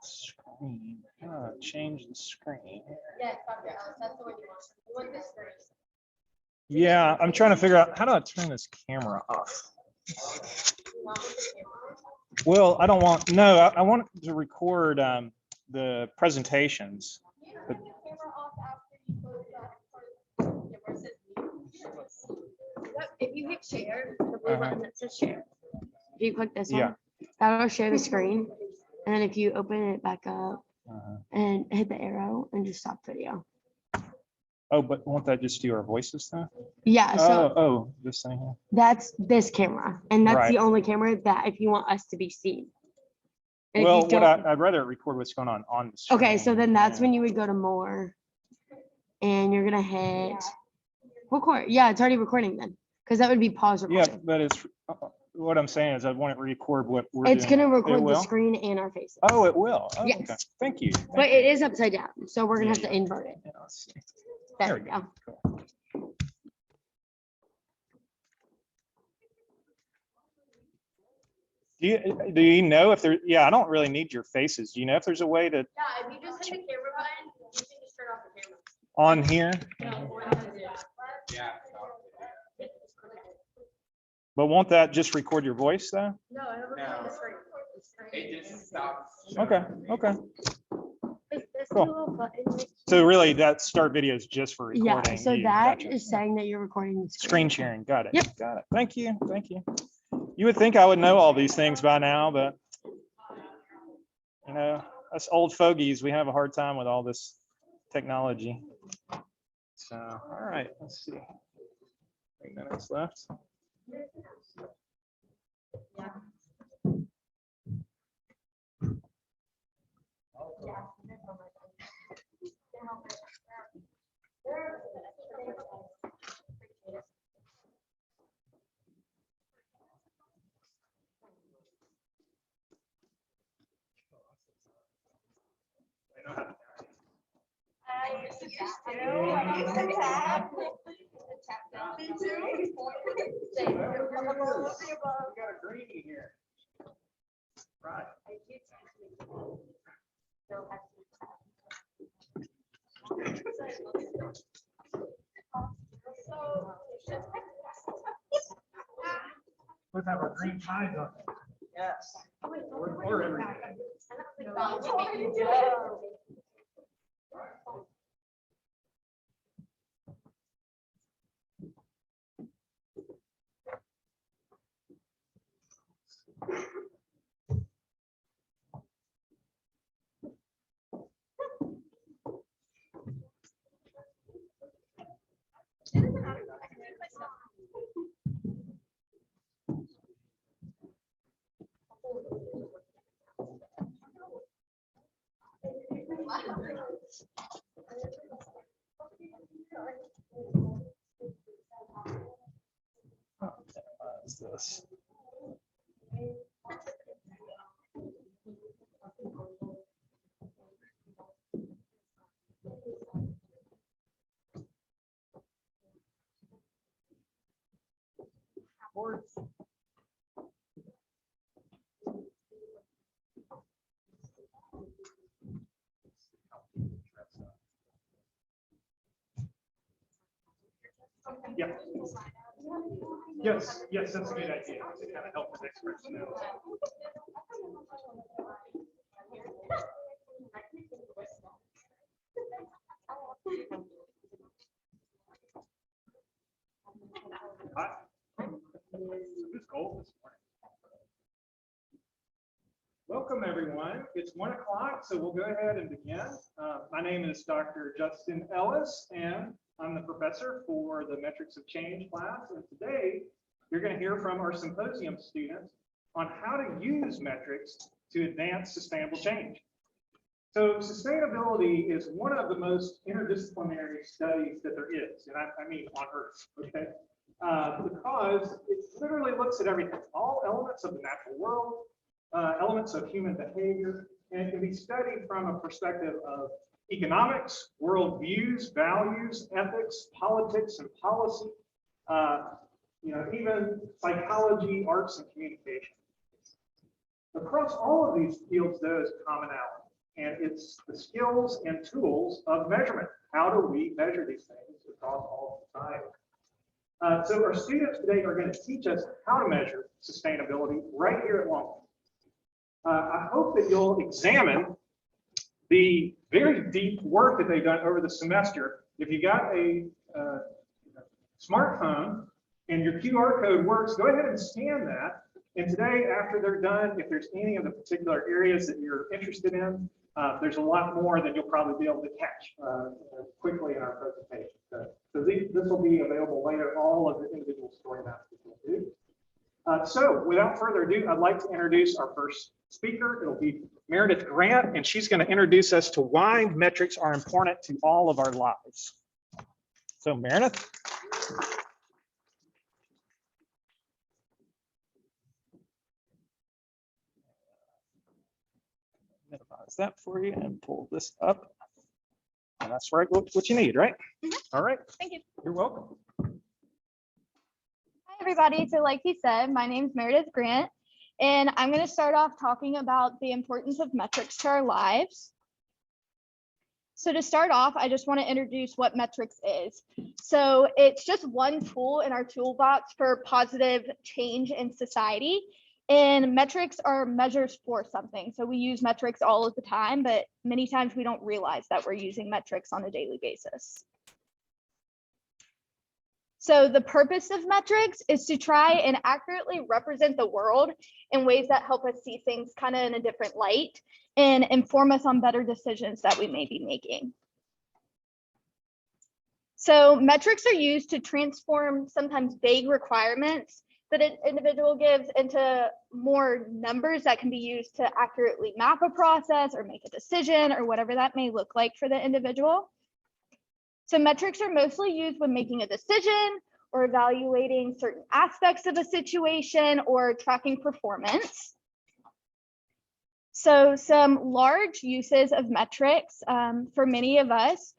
Screen. Change the screen. Yes, Dr. Ellis, that's the one you want. You want this screen. Yeah, I'm trying to figure out how do I turn this camera off. Well, I don't want, no, I want to record the presentations. But, If you hit share, the blue button that says share, if you click this one, that'll share the screen. And then if you open it back up and hit the arrow and just stop video. Oh, but won't that just do our voices then? Yeah, so this thing here. that's this camera. And that's Right. the only camera that if you want us to be seen. And if Well, you don't- I'd rather record what's going on the screen. okay, so then that's when you would go to more and you're gonna hit record. Yeah, it's already recording then, because that would be pause recording. Yeah, but it's what I'm saying is I want to record what we're It's doing. gonna It record the will? screen and our faces. Oh, it will. Oh, Yes. okay. Thank you. But it is upside down, so we're gonna have to invert it. Yeah, let's see. There we go. Cool. Do you know if there? Yeah, I don't really need your faces. Do you know if there's a way to Yeah, if you just hit the camera button, you can just turn off the camera. on here? Yeah. But won't that just record your voice though? No, it'll record the screen. It just stops. Okay. Okay. Is this Cool. little button? So really, that start video is just for recording. Yeah, so you. that Gotcha. is saying that you're recording the Screen sharing. Got it. Yep. Got it. Thank you. Thank you. You would think I would know all these things by now, but you know, us old fogies, we have a hard time with all this technology. So, all right, let's see. 8 minutes left. Right. Let's have our green ties on. Yes. Or every day. Is this? Yeah. Yes, yes, that's a good idea. To kind of help the next person out. Hi. Who's gold this morning? Welcome, everyone. It's 1 o'clock, so we'll go ahead and begin. My name is Dr. Justin Ellis, and I'm the professor for the Metrics of Change class. And today, you're going to hear from our symposium students on how to use metrics to advance sustainable change. So sustainability is one of the most interdisciplinary studies that there is, and I mean on Earth, okay? Because it literally looks at everything, all elements of the natural world, elements of human behavior, and it can be studied from a perspective of economics, worldviews, values, ethics, politics, and policy, you know, even psychology, arts, and communication. Across all of these fields, there is commonality, and it's the skills and tools of measurement. How do we measure these things across all society? So our students today are going to teach us how to measure sustainability right here at Longview. I hope that you'll examine the very deep work that they've done over the semester. If you got a smartphone and your QR code works, go ahead and scan that. And today, after they're done, if there's any of the particular areas that you're interested in, there's a lot more than you'll probably be able to catch quickly in our presentation. So this will be available later, all of the individual story maps that we'll do. So without further ado, I'd like to introduce our first speaker. It'll be Meredith Grant, and she's going to introduce us to why metrics are important to all of our lives. So Meredith. Minimize that for you and pull this up. And that's right, what you need, right? All right. Thank you. You're welcome. Hi, everybody. So like he said, my name is Meredith Grant, and I'm going to start off talking about the importance of metrics to our lives. So to start off, I just want to introduce what metrics is. So it's just one tool in our toolbox for positive change in society. And metrics are measures for something. So we use metrics all of the time, but many times we don't realize that we're using metrics on a daily basis. So the purpose of metrics is to try and accurately represent the world in ways that help us see things kind of in a different light and inform us on better decisions that we may be making. So metrics are used to transform sometimes vague requirements that an individual gives into more numbers that can be used to accurately map a process or make a decision or whatever that may look like for the individual. So metrics are mostly used when making a decision or evaluating certain aspects of a situation or tracking performance. So some large uses of metrics for many of us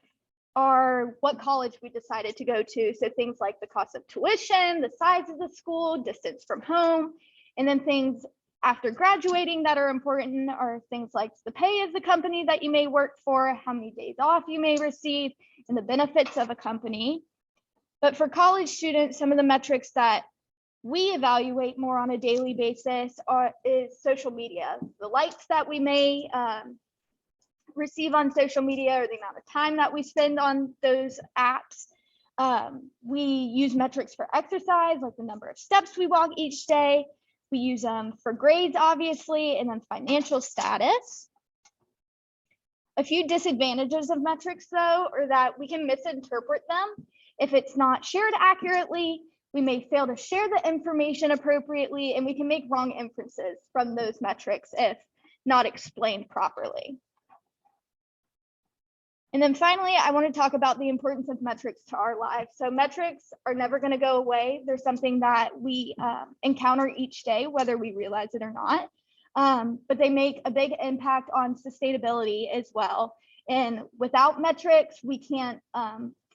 are what college we decided to go to. So things like the cost of tuition, the size of the school, distance from home, and then things after graduating that are important are things like the pay of the company that you may work for, how many days off you may receive, and the benefits of a company. But for college students, some of the metrics that we evaluate more on a daily basis is social media, the likes that we may receive on social media or the amount of time that we spend on those apps. We use metrics for exercise, like the number of steps we walk each day. We use them for grades, obviously, and then financial status. A few disadvantages of metrics, though, are that we can misinterpret them. If it's not shared accurately, we may fail to share the information appropriately, and we can make wrong inferences from those metrics if not explained properly. And then finally, I want to talk about the importance of metrics to our lives. So metrics are never going to go away. They're something that we encounter each day, whether we realize it or not. But they make a big impact on sustainability as well. And without metrics, we can't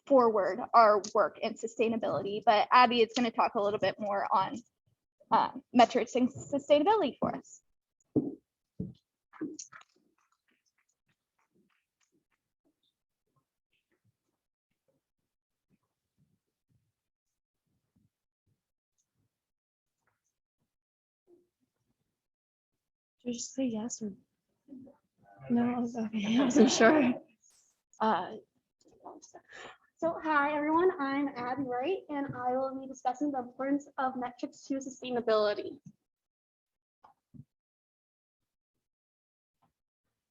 forward our work in sustainability. But Abby is going to talk a little bit more on metrics and sustainability for us. Did you just say yes or no? Okay, I wasn't sure. So hi everyone, I'm Abby Wright, and I will be discussing the importance of metrics to sustainability.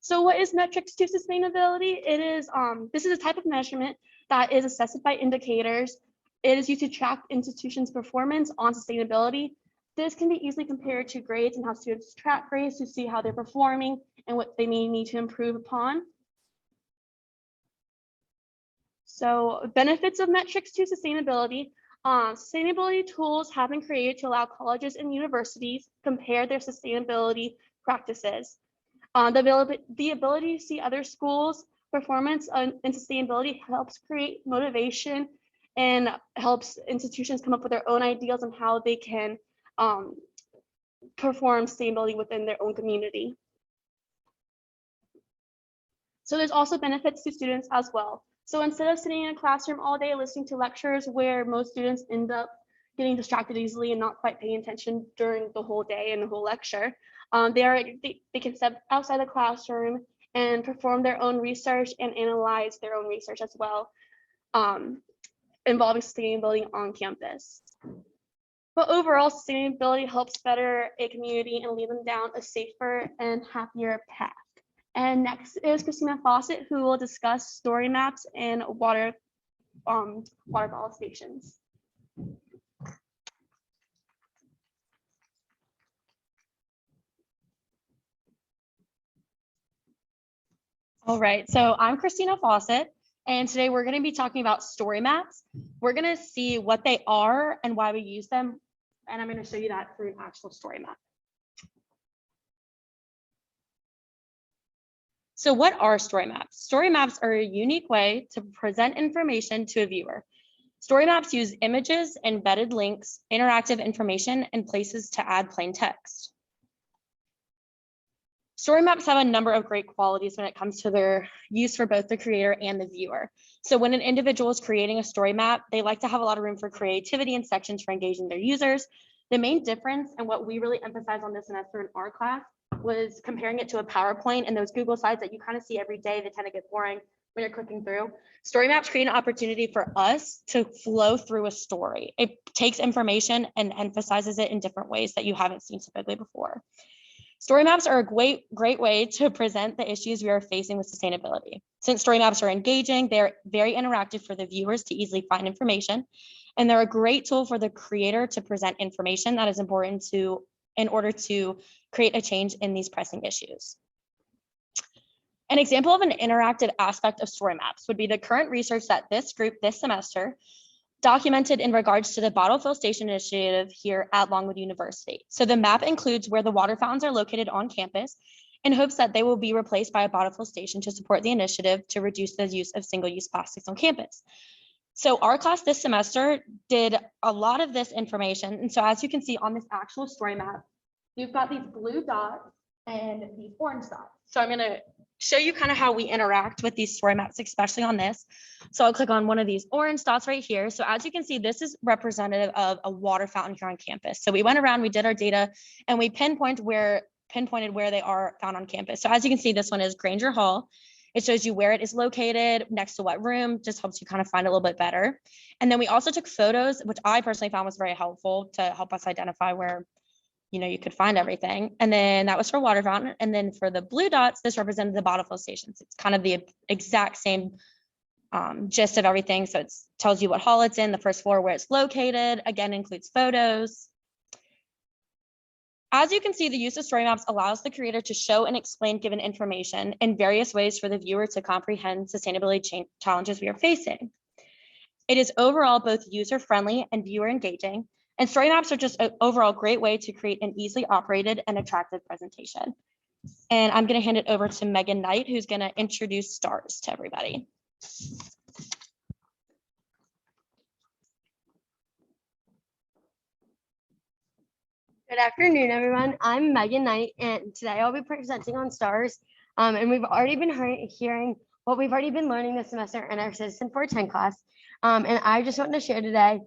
So what is metrics to sustainability? It is this is a type of measurement that is assessed by indicators. It is used to track institutions' performance on sustainability. This can be easily compared to grades and how students track grades to see how they're performing and what they may need to improve upon. So benefits of metrics to sustainability. Sustainability tools have been created to allow colleges and universities compare their sustainability practices. The ability to see other schools' performance in sustainability helps create motivation and helps institutions come up with their own ideas on how they can perform sustainability within their own community. So there's also benefits to students as well. So instead of sitting in a classroom all day listening to lectures where most students end up getting distracted easily and not quite paying attention during the whole day and the whole lecture, they can step outside the classroom and perform their own research and analyze their own research as well, involving sustainability on campus. But overall, sustainability helps better a community and lead them down a safer and happier path. And next is Christina Fawcett, who will discuss story maps and water bottle stations. All right, so I'm Christina Fawcett, and today we're going to be talking about story maps. We're going to see what they are and why we use them, and I'm going to show you that through an actual story map. So what are story maps? Story maps are a unique way to present information to a viewer. Story maps use images, embedded links, interactive information, and places to add plain text. Story maps have a number of great qualities when it comes to their use for both the creator and the viewer. So when an individual is creating a story map, they like to have a lot of room for creativity and sections for engaging their users. The main difference and what we really emphasize on this semester in our class was comparing it to a PowerPoint and those Google slides that you kind of see every day that tend to get boring when you're clicking through. Story maps create an opportunity for us to flow through a story. It takes information and emphasizes it in different ways that you haven't seen typically before. Story maps are a great way to present the issues we are facing with sustainability. Since story maps are engaging, they're very interactive for the viewers to easily find information, and they're a great tool for the creator to present information that is important in order to create a change in these pressing issues. An example of an interactive aspect of story maps would be the current research that this group this semester documented in regards to the bottle fill station initiative here at Longwood University. So the map includes where the water fountains are located on campus in hopes that they will be replaced by a bottle fill station to support the initiative to reduce the use of single-use plastics on campus. So our class this semester did a lot of this information. And so as you can see on this actual story map, you've got these blue dots and these orange dots. So I'm gonna show you kind of how we interact with these story maps, especially on this. So I'll click on one of these orange dots right here. So as you can see, this is representative of a water fountain here on campus. So we went around, we did our data, and we pinpointed where they are found on campus. So as you can see, this one is Granger Hall. It shows you where it is located, next to what room, just helps you kind of find a little bit better. And then we also took photos, which I personally found was very helpful to help us identify where you could find everything. And then that was for water fountain. And then for the blue dots, this represented the bottle fill stations. It's kind of the exact same gist of everything. So it tells you what hall it's in, the first floor, where it's located, again, includes photos. As you can see, the use of story maps allows the creator to show and explain given information in various ways for the viewer to comprehend sustainability challenges we are facing. It is overall both user-friendly and viewer-engaging, and story maps are just an overall great way to create an easily operated and attractive presentation. And I'm going to hand it over to Megan Knight, who's going to introduce STARS to everybody. Good afternoon, everyone. I'm Megan Knight, and today I'll be presenting on STARS. And we've already been hearing what we've already been learning this semester in our Citizen 410 class. And I just want to share today,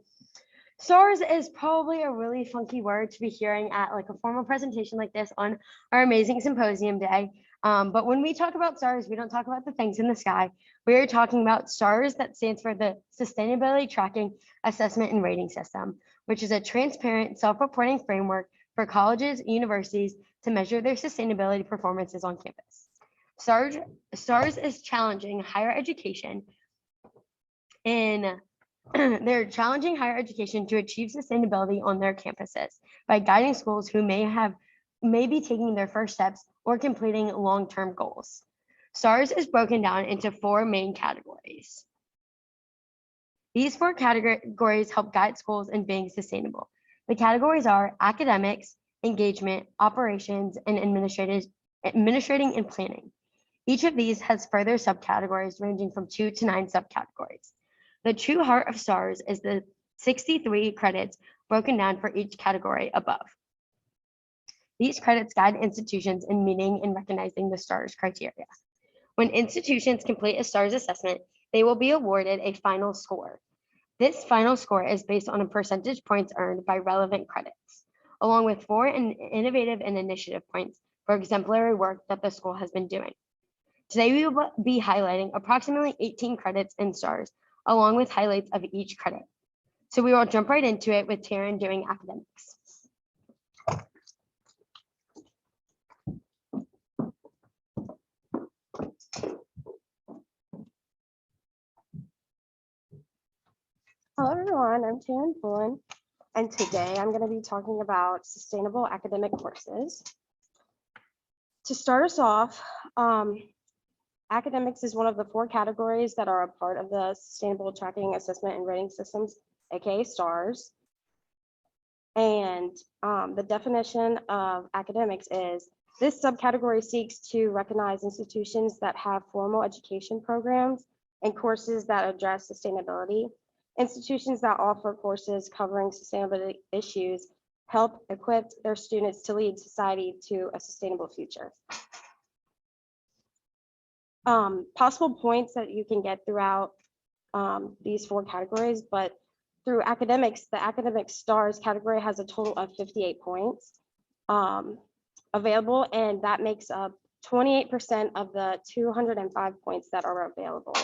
STARS is probably a really funky word to be hearing at like a formal presentation like this on our amazing symposium day. But when we talk about STARS, we don't talk about the things in the sky. We are talking about STARS, that stands for the Sustainability Tracking Assessment and Rating System, which is a transparent self-reporting framework for colleges and universities to measure their sustainability performances on campus. STARS is challenging higher education they're challenging higher education to achieve sustainability on their campuses by guiding schools who may be taking their first steps or completing long-term goals. STARS is broken down into 4 main categories. These 4 categories help guide schools in being sustainable. The categories are academics, engagement, operations, and administrating and planning. Each of these has further subcategories ranging from 2 to 9 subcategories. The true heart of STARS is the 63 credits broken down for each category above. These credits guide institutions in meeting and recognizing the STARS criteria. When institutions complete a STARS assessment, they will be awarded a final score. This final score is based on a percentage points earned by relevant credits, along with 4 innovative and initiative points for exemplary work that the school has been doing. Today, we will be highlighting approximately 18 credits in STARS, along with highlights of each credit. So we will jump right into it with Taryn doing academics. Hello everyone, I'm Taryn Pullen, and today I'm going to be talking about sustainable academic courses. To start us off, academics is one of the 4 categories that are a part of the Sustainable Tracking Assessment and Rating Systems, aka STARS. And the definition of academics is this subcategory seeks to recognize institutions that have formal education programs and courses that address sustainability. Institutions that offer courses covering sustainability issues help equip their students to lead society to a sustainable future. Possible points that you can get throughout these 4 categories, but through academics, the academic STARS category has a total of 58 points available, and that makes up 28% of the 205 points that are available.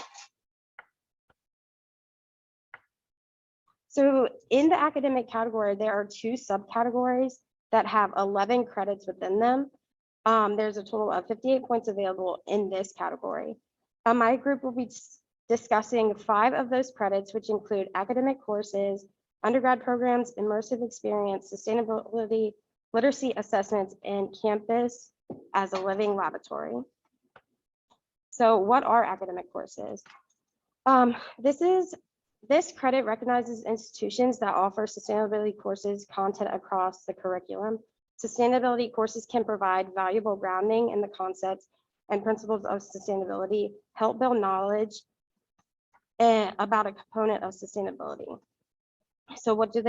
So in the academic category, there are 2 subcategories that have 11 credits within them. There's a total of 58 points available in this category. My group will be discussing 5 of those credits, which include academic courses, undergrad programs, immersive experience, sustainability, literacy assessments, and campus as a living laboratory. So what are academic courses? This credit recognizes institutions that offer sustainability courses content across the curriculum. Sustainability courses can provide valuable grounding in the concepts and principles of sustainability, help build knowledge about a component of sustainability. So what do?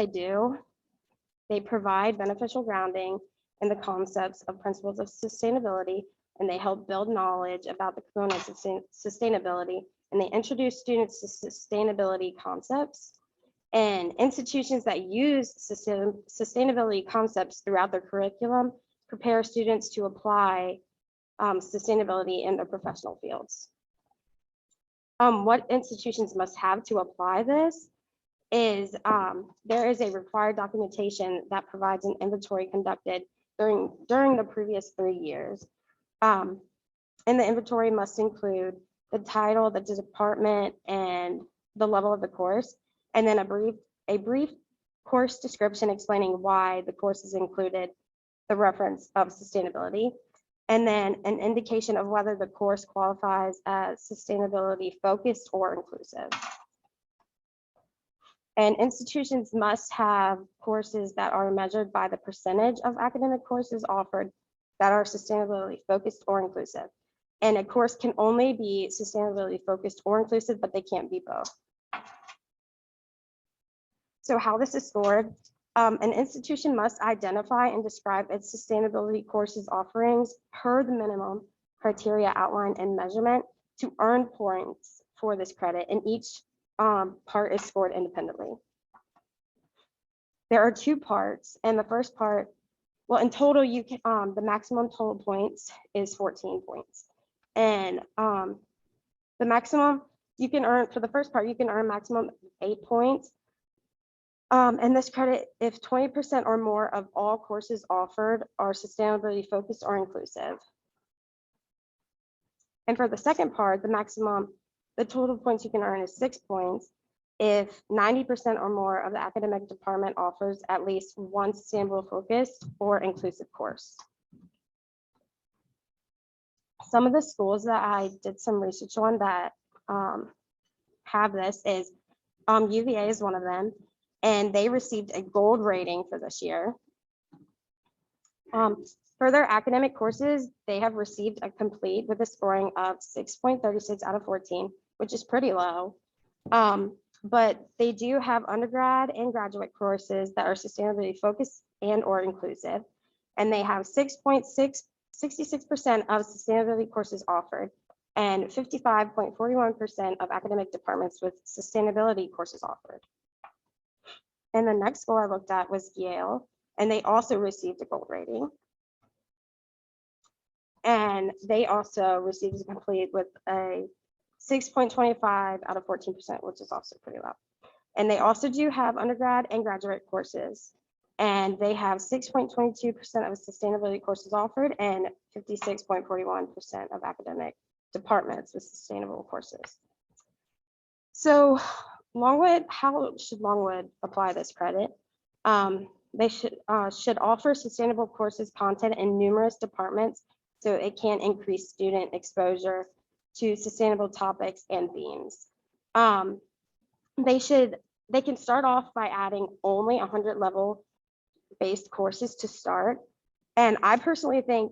They provide beneficial grounding in the concepts of principles of sustainability, and they help build knowledge about the components of sustainability, and they introduce students to sustainability concepts. And institutions that use sustainability concepts throughout their curriculum prepare students to apply sustainability in their professional fields. What institutions must have to apply this is there is a required documentation that provides an inventory conducted during the previous 3 years. And the inventory must include the title, the department, and the level of the course, and then a brief course description explaining why the course is included the reference of sustainability, and then an indication of whether the course qualifies as sustainability focused or inclusive. And institutions must have courses that are measured by the percentage of academic courses offered that are sustainability focused or inclusive. And a course can only be sustainability focused or inclusive, but they can't be both. So how this is scored, an institution must identify and describe its sustainability courses offerings per the minimum criteria outlined in measurement to earn points for this credit, and each part is scored independently. There are 2 parts, and the first part, well, in total, you can the maximum total points is 14 points. And the maximum you can earn for the first part, you can earn maximum 8 points. And this credit, if 20% or more of all courses offered are sustainability focused or inclusive. And for the second part, the total points you can earn is 6 points if 90% or more of the academic department offers at least one sustainable focused or inclusive course. Some of the schools that I did some research on that have this is UVA is one of them, and they received a gold rating for this year. For their academic courses, they have received a complete with a scoring of 6.36 out of 14, which is pretty low. But they do have undergrad and graduate courses that are sustainability focused and or inclusive. and they have 66% of sustainability courses offered and 55.41% of academic departments with sustainability courses offered. And the next school I looked at was Yale, and they also received a gold rating. And they also received a complete with a 6.25 out of 14%, which is also pretty low. And they also do have undergrad and graduate courses. And they have 6.22% of sustainability courses offered and 56.41% of academic departments with sustainable courses. So Longwood, how should Longwood apply this credit? They should offer sustainable courses content in numerous departments so it can increase student exposure to sustainable topics and themes. They can start off by adding only 100 level-based courses to start. And I personally think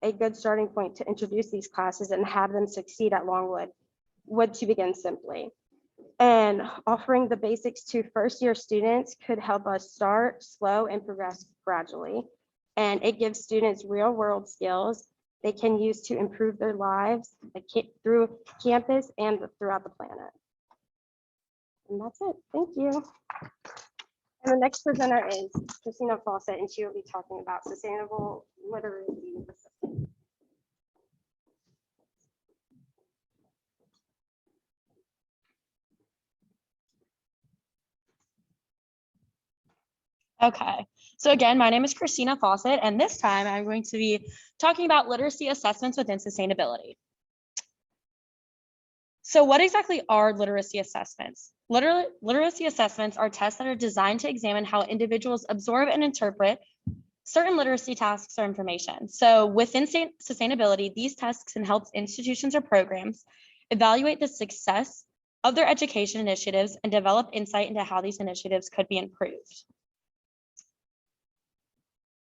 a good starting point to introduce these classes and have them succeed at Longwood would to begin simply. And offering the basics to first-year students could help us start slow and progress gradually. And it gives students real-world skills they can use to improve their lives through campus and throughout the planet. And that's it. Thank you. And the next presenter is Christina Fawcett, and she will be talking about sustainable literacy. Okay, so again, my name is Christina Fawcett, and this time I'm going to be talking about literacy assessments within sustainability. So what exactly are literacy assessments? Literacy assessments are tests that are designed to examine how individuals absorb and interpret certain literacy tasks or information. So within sustainability, these tests can help institutions or programs evaluate the success of their education initiatives and develop insight into how these initiatives could be improved.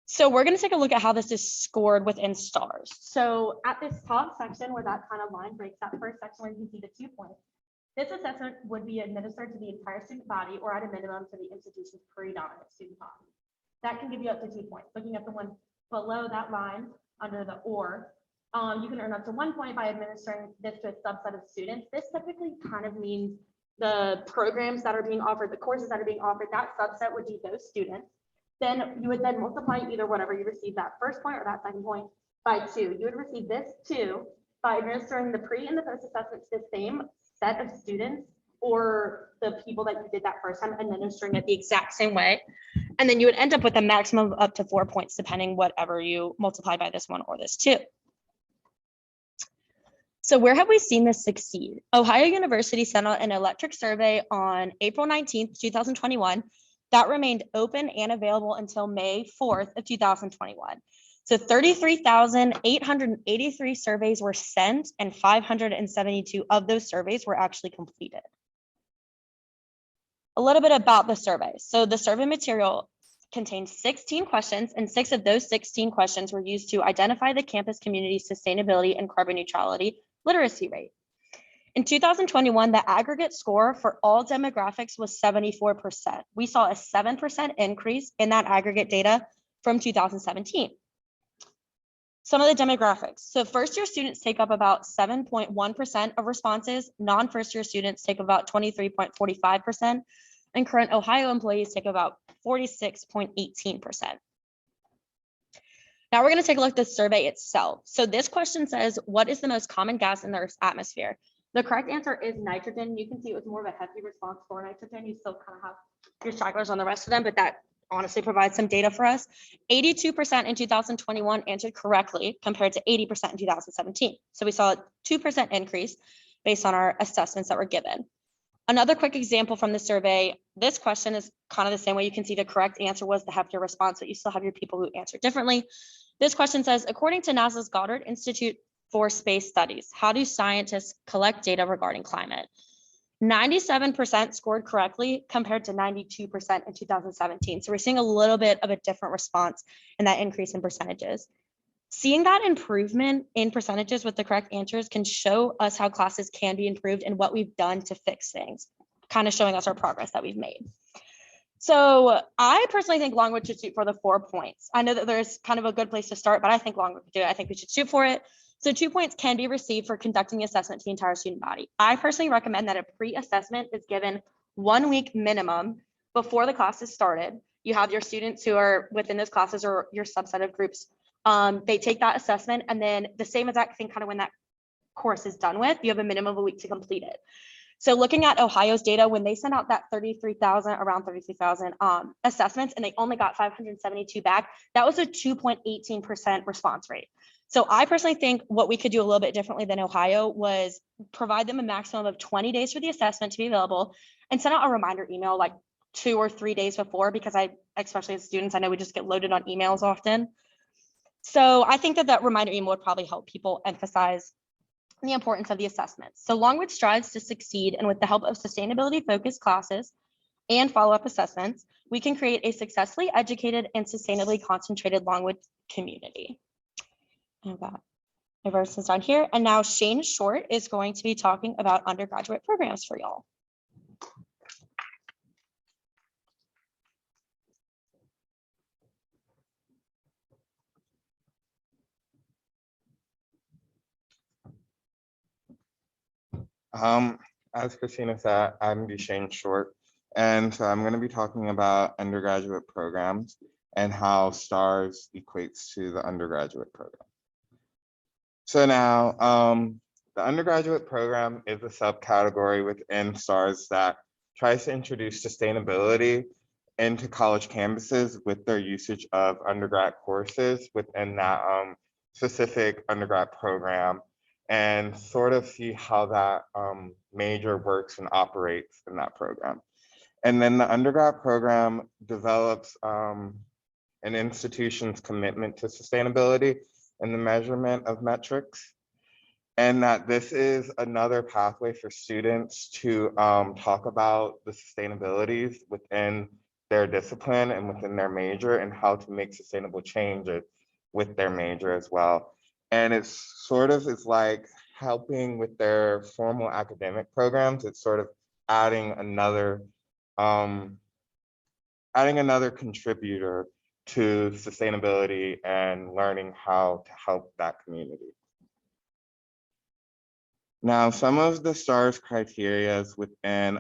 So we're going to take a look at how this is scored within stars. So at this top section where that kind of line breaks, that first section where you can see the 2 points, this assessment would be administered to the entire student body or at a minimum to the institution's predominant student body. That can give you up to 2 points. Looking at the one below that line under the or, you can earn up to 1 point by administering this to a subset of students. This typically kind of means the programs that are being offered, the courses that are being offered, that subset would be those students. Then you would then multiply either whatever you received that first point or that second point by 2. You would receive this 2 by administering the pre and the post assessments to the same set of students or the people that you did that first time, administering it the exact same way. And then you would end up with a maximum of up to 4 points, depending whatever you multiply by this one or this 2. So where have we seen this succeed? Ohio University sent out an electric survey on April 19th, 2021. That remained open and available until May 4th of 2021. So 33,883 surveys were sent and 572 of those surveys were actually completed. A little bit about the survey. So the survey material contained 16 questions, and 6 of those 16 questions were used to identify the campus community's sustainability and carbon neutrality literacy rate. In 2021, the aggregate score for all demographics was 74%. We saw a 7% increase in that aggregate data from 2017. Some of the demographics. So first year students take up about 7.1% of responses. Non-first year students take about 23.45%. And current Ohio employees take about 46.18%. Now we're going to take a look at the survey itself. So this question says, what is the most common gas in the Earth's atmosphere? The correct answer is nitrogen. You can see it was more of a hefty response for nitrogen. You still kind of have your stragglers on the rest of them, but that honestly provides some data for us. 82% in 2021 answered correctly compared to 80% in 2017. So we saw a 2% increase based on our assessments that were given. Another quick example from the survey, this question is kind of the same way. You can see the correct answer was the heftier response, but you still have your people who answered differently. This question says, according to NASA's Goddard Institute for Space Studies, how do scientists collect data regarding climate? 97% scored correctly compared to 92% in 2017. So we're seeing a little bit of a different response in that increase in percentages. Seeing that improvement in percentages with the correct answers can show us how classes can be improved and what we've done to fix things, kind of showing us our progress that we've made. So I personally think Longwood should shoot for the 4 points. I know that there's kind of a good place to start, but I think Longwood could do it. I think we should shoot for it. So 2 points can be received for conducting the assessment to the entire student body. I personally recommend that a pre-assessment is given 1 week minimum before the classes started. You have your students who are within those classes or your subset of groups. They take that assessment, and then the same exact thing kind of when that course is done with, you have a minimum of a week to complete it. So looking at Ohio's data, when they sent out that 33,000, around 33,000 assessments, and they only got 572 back, that was a 2.18% response rate. So I personally think what we could do a little bit differently than Ohio was provide them a maximum of 20 days for the assessment to be available and send out a reminder email like 2 or 3 days before, because especially as students, I know we just get loaded on emails often. So I think that reminder email would probably help people emphasize the importance of the assessments. So Longwood strives to succeed, and with the help of sustainability focused classes and follow-up assessments, we can create a successfully educated and sustainably concentrated Longwood community. I've got my verses down here. And now Shane Short is going to be talking about undergraduate programs for y'all. As Christina said, I'm Shane Short, and so I'm going to be talking about undergraduate programs and how STARS equates to the undergraduate program. So now, the undergraduate program is a subcategory within STARS that tries to introduce sustainability into college campuses with their usage of undergrad courses within that specific undergrad program, and sort of see how that major works and operates in that program. And then the undergrad program develops an institution's commitment to sustainability and the measurement of metrics. And that this is another pathway for students to talk about the sustainabilities within their discipline and within their major, and how to make sustainable changes with their major as well. And it's sort of is like helping with their formal academic programs. It's sort of adding another contributor to sustainability and learning how to help that community. Now, some of the STARS criteria within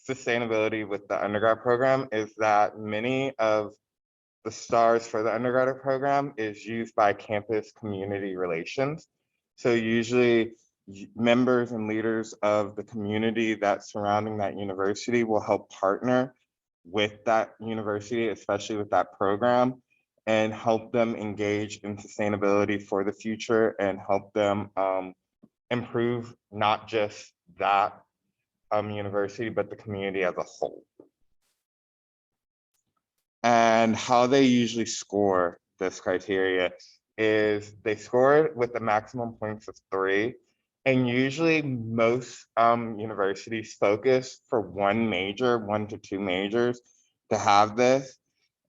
sustainability with the undergrad program is that many of the STARS for the undergraduate program is used by campus community relations. So usually members and leaders of the community that's surrounding that university will help partner with that university, especially with that program, and help them engage in sustainability for the future and help them improve not just that university, but the community as a whole. And how they usually score this criteria is they score it with the maximum points of 3. And usually most universities focus for 1 to 2 majors to have this.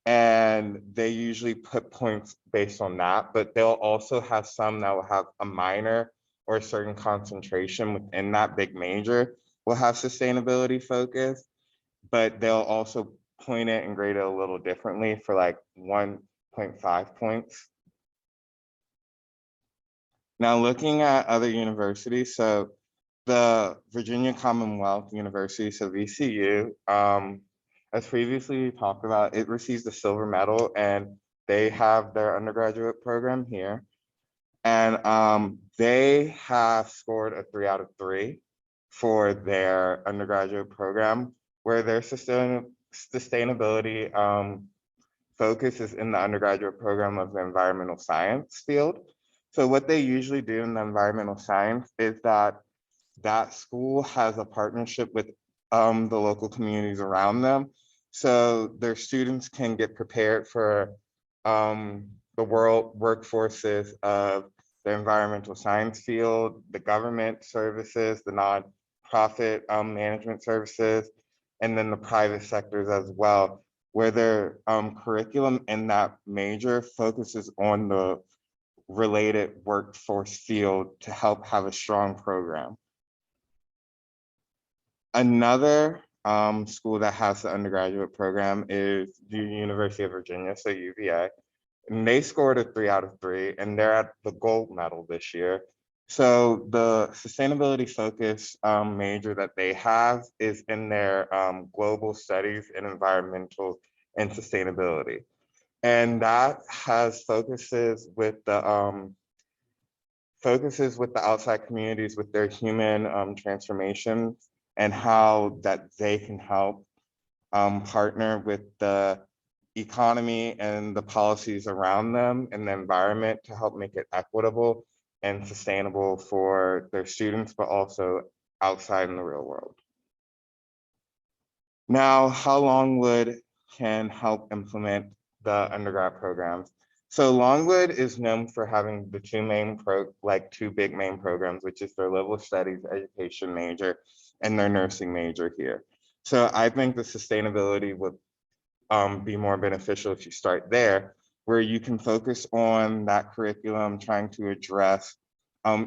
And they usually put points based on that, but they'll also have some that will have a minor or a certain concentration within that big major will have sustainability focus, but they'll also point it and grade it a little differently for like 1.5 points. Now looking at other universities, so the Virginia Commonwealth University, so VCU, as previously talked about, it receives the silver medal, and they have their undergraduate program here. And they have scored a 3 out of 3 for their undergraduate program, where their sustainability focus is in the undergraduate program of the environmental science field. So what they usually do in the environmental science is that school has a partnership with the local communities around them. So their students can get prepared for the world workforces of the environmental science field, the government services, the nonprofit management services, and then the private sectors as well, where their curriculum in that major focuses on the related workforce field to help have a strong program. Another school that has the undergraduate program is the University of Virginia, so UVA. And they scored a 3 out of 3, and they're at the gold medal this year. So the sustainability focus major that they have is in their global studies in environmental and sustainability. And that has focuses with the outside communities with their human transformation and how that they can help partner with the economy and the policies around them and the environment to help make it equitable and sustainable for their students, but also outside in the real world. Now, how Longwood can help implement the undergrad programs. So Longwood is known for having the two big main programs, which is their liberal studies education major and their nursing major here. So I think the sustainability would be more beneficial if you start there, where you can focus on that curriculum, trying to address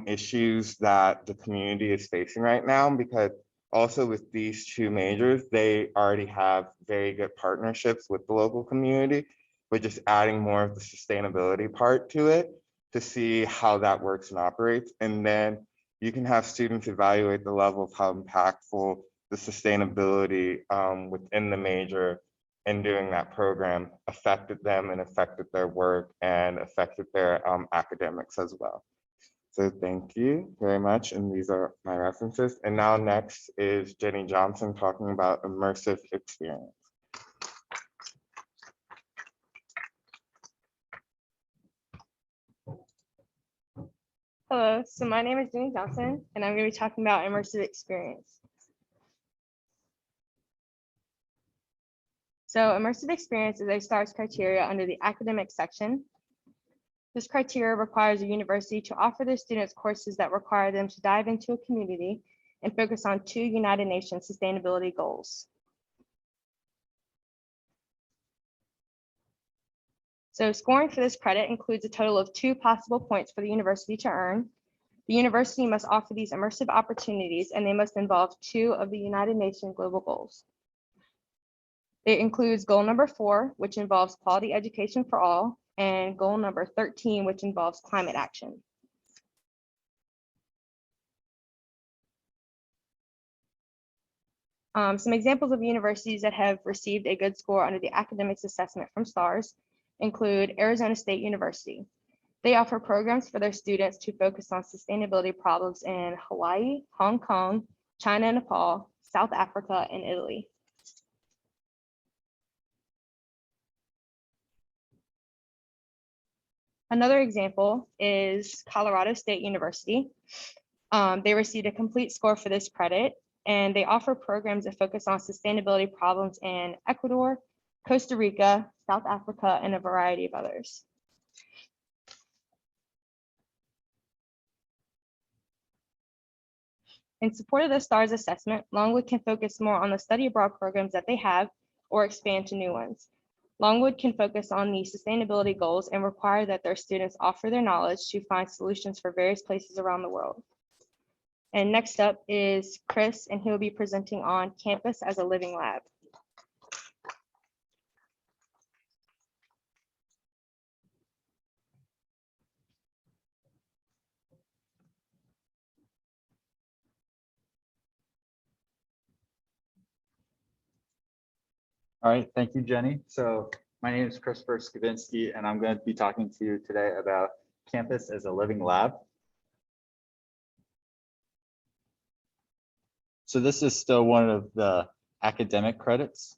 issues that the community is facing right now, because also with these two majors, they already have very good partnerships with the local community, but just adding more of the sustainability part to it to see how that works and operates. And then you can have students evaluate the level of how impactful the sustainability within the major and doing that program affected them and affected their work and affected their academics as well. So thank you very much. And these are my references. And now next is Jenny Johnson talking about immersive experience. Hello, so my name is Jenny Johnson, and I'm going to be talking about immersive experience. So immersive experience is a STARS criteria under the academic section. This criteria requires a university to offer their students courses that require them to dive into a community and focus on 2 United Nations sustainability goals. So scoring for this credit includes a total of 2 possible points for the university to earn. The university must offer these immersive opportunities, and they must involve 2 of the United Nations global goals. It includes goal number 4, which involves quality education for all, and goal number 13, which involves climate action. Some examples of universities that have received a good score under the academics assessment from STARS include Arizona State University. They offer programs for their students to focus on sustainability problems in Hawaii, Hong Kong, China and Nepal, South Africa, and Italy. Another example is Colorado State University. They received a complete score for this credit, and they offer programs that focus on sustainability problems in Ecuador, Costa Rica, South Africa, and a variety of others. In support of the STARS assessment, Longwood can focus more on the study abroad programs that they have or expand to new ones. Longwood can focus on the sustainability goals and require that their students offer their knowledge to find solutions for various places around the world. And next up is Chris, and he'll be presenting on campus as a living lab. All right, thank you, Jenny. So my name is Christopher Skavinsky, and I'm going to be talking to you today about campus as a living lab. So this is still one of the academic credits.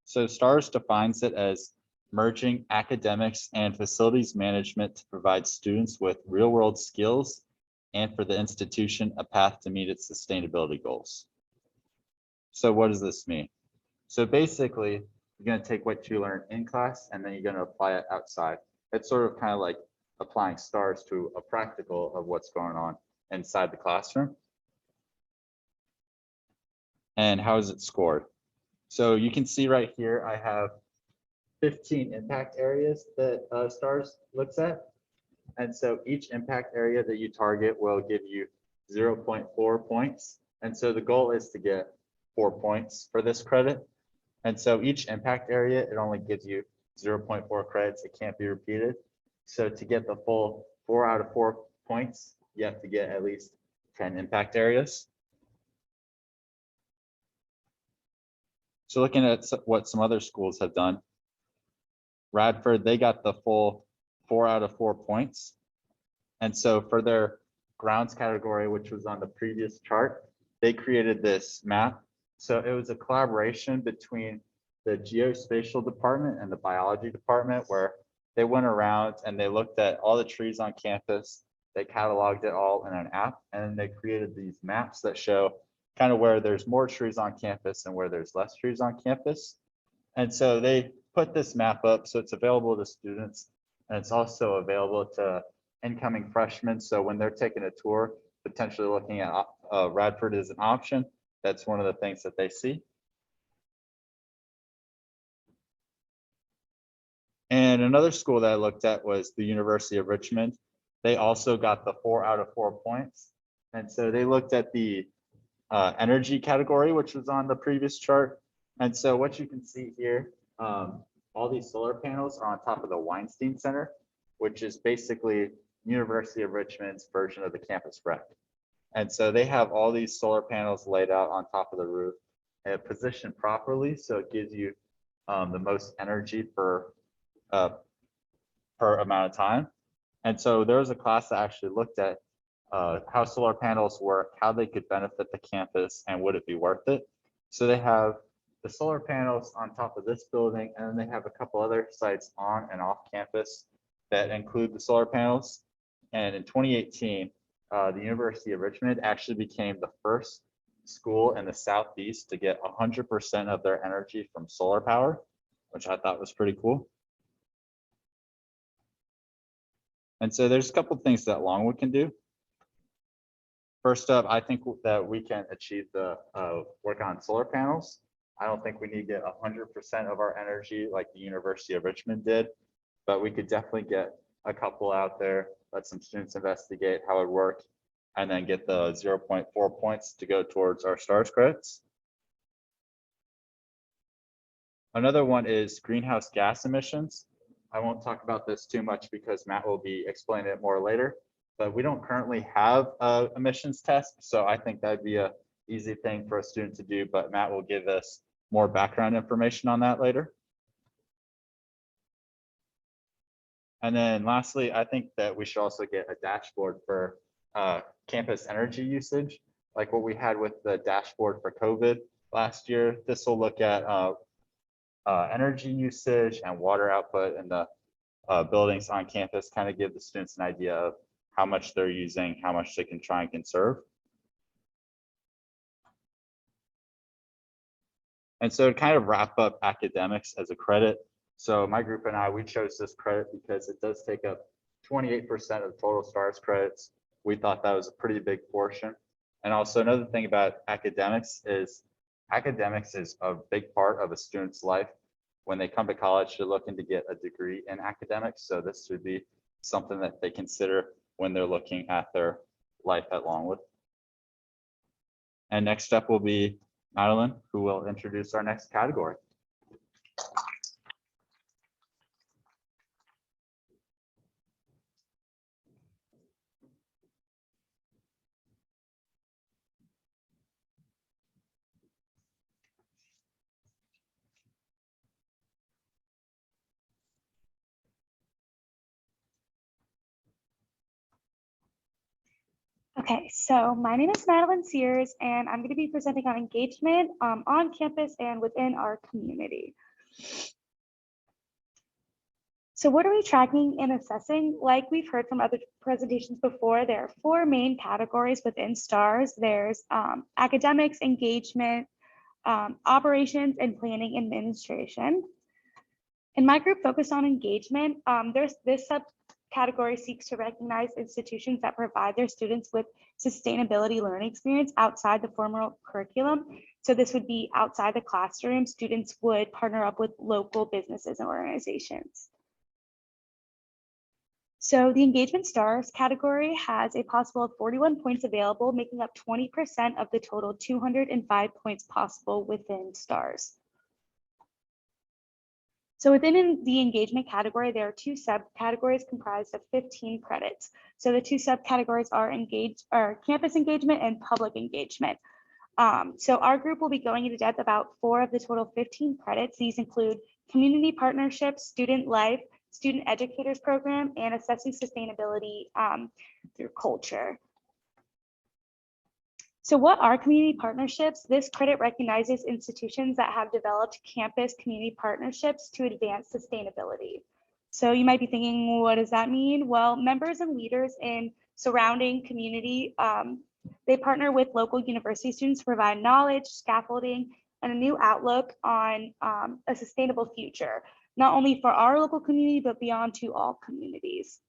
So STARS defines it as merging academics and facilities management to provide students with real-world skills and for the institution a path to meet its sustainability goals. So what does this mean? So basically, you're going to take what you learn in class and then you're going to apply it outside. It's sort of kind of like applying STARS to a practical of what's going on inside the classroom. And how is it scored? So you can see right here, I have 15 impact areas that STARS looks at. And so each impact area that you target will give you 0.4 points. And so the goal is to get 4 points for this credit. And so each impact area, it only gives you 0.4 credits. It can't be repeated. So to get the full 4 out of 4 points, you have to get at least 10 impact areas. So looking at what some other schools have done, Radford, they got the full 4 out of 4 points. And so for their grounds category, which was on the previous chart, they created this map. So it was a collaboration between the geospatial department and the biology department, where they went around and they looked at all the trees on campus. They cataloged it all in an app, and they created these maps that show kind of where there's more trees on campus and where there's less trees on campus. And so they put this map up so it's available to students, and it's also available to incoming freshmen. So when they're taking a tour, potentially looking at Radford as an option, that's one of the things that they see. And another school that I looked at was the University of Richmond. They also got the 4 out of 4 points. And so they looked at the energy category, which was on the previous chart. And so what you can see here, all these solar panels are on top of the Weinstein Center, which is basically University of Richmond's version of the campus rec. And so they have all these solar panels laid out on top of the roof and positioned properly, so it gives you the most energy per amount of time. And so there was a class that actually looked at how solar panels work, how they could benefit the campus, and would it be worth it. So they have the solar panels on top of this building, and then they have a couple other sites on and off campus that include the solar panels. And in 2018, the University of Richmond actually became the first school in the Southeast to get 100% of their energy from solar power, which I thought was pretty cool. And so there's a couple of things that Longwood can do. First up, I think that we can achieve the work on solar panels. I don't think we need to get 100% of our energy like the University of Richmond did, but we could definitely get a couple out there, let some students investigate how it worked, and then get the 0.4 points to go towards our STARS credits. Another one is greenhouse gas emissions. I won't talk about this too much because Matt will be explaining it more later, but we don't currently have a emissions test. So I think that'd be a easy thing for a student to do, but Matt will give us more background information on that later. And then lastly, I think that we should also get a dashboard for campus energy usage, like what we had with the dashboard for COVID last year. This will look at energy usage and water output in the buildings on campus, kind of give the students an idea of how much they're using, how much they can try and conserve. And so to kind of wrap up academics as a credit, so my group and I, we chose this credit because it does take up 28% of total STARS credits. We thought that was a pretty big portion. And also another thing about academics is a big part of a student's life. When they come to college, they're looking to get a degree in academics. So this would be something that they consider when they're looking at their life at Longwood. And next up will be Madeline, who will introduce our next category. Okay, so my name is Madeline Sears, and I'm going to be presenting on engagement on campus and within our community. So what are we tracking and assessing? Like we've heard from other presentations before, there are 4 main categories within STARS. There's academics, engagement, operations, and planning administration. And my group focused on engagement. There's this subcategory seeks to recognize institutions that provide their students with sustainability learning experience outside the formal curriculum. So this would be outside the classroom. Students would partner up with local businesses and organizations. So the engagement stars category has a possible of 41 points available, making up 20% of the total 205 points possible within stars. So within the engagement category, there are 2 subcategories comprised of 15 credits. So the 2 subcategories are campus engagement and public engagement. So our group will be going into depth about 4 of the total 15 credits. These include community partnerships, student life, student educators program, and assessing sustainability through culture. So what are community partnerships? This credit recognizes institutions that have developed campus community partnerships to advance sustainability. So you might be thinking, what does that mean? Well, members and leaders in surrounding community, they partner with local university students to provide knowledge, scaffolding, and a new outlook on a sustainable future, not only for our local community, but beyond to all communities.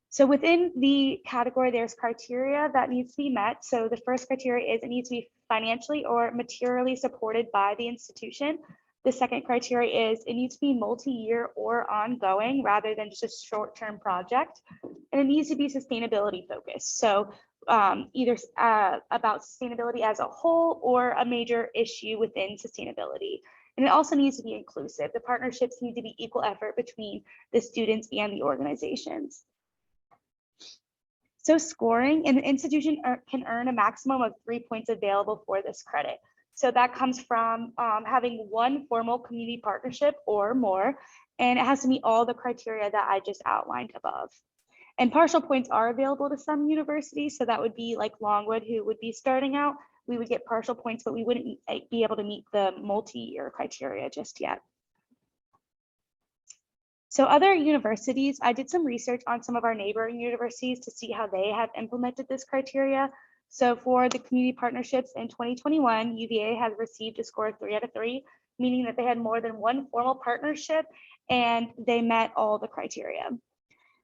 So within the category, there's criteria that needs to be met. So the first criteria is it needs to be financially or materially supported by the institution. The second criteria is it needs to be multi-year or ongoing rather than just a short-term project. And it needs to be sustainability focused. So either about sustainability as a whole or a major issue within sustainability. And it also needs to be inclusive. The partnerships need to be equal effort between the students and the organizations. So scoring, an institution can earn a maximum of 3 points available for this credit. So that comes from having 1 formal community partnership or more, and it has to meet all the criteria that I just outlined above. And partial points are available to some universities. So that would be like Longwood, who would be starting out. We would get partial points, but we wouldn't be able to meet the multi-year criteria just yet. So other universities, I did some research on some of our neighboring universities to see how they have implemented this criteria. So for the community partnerships in 2021, UVA has received a score of 3 out of 3, meaning that they had more than 1 formal partnership and they met all the criteria.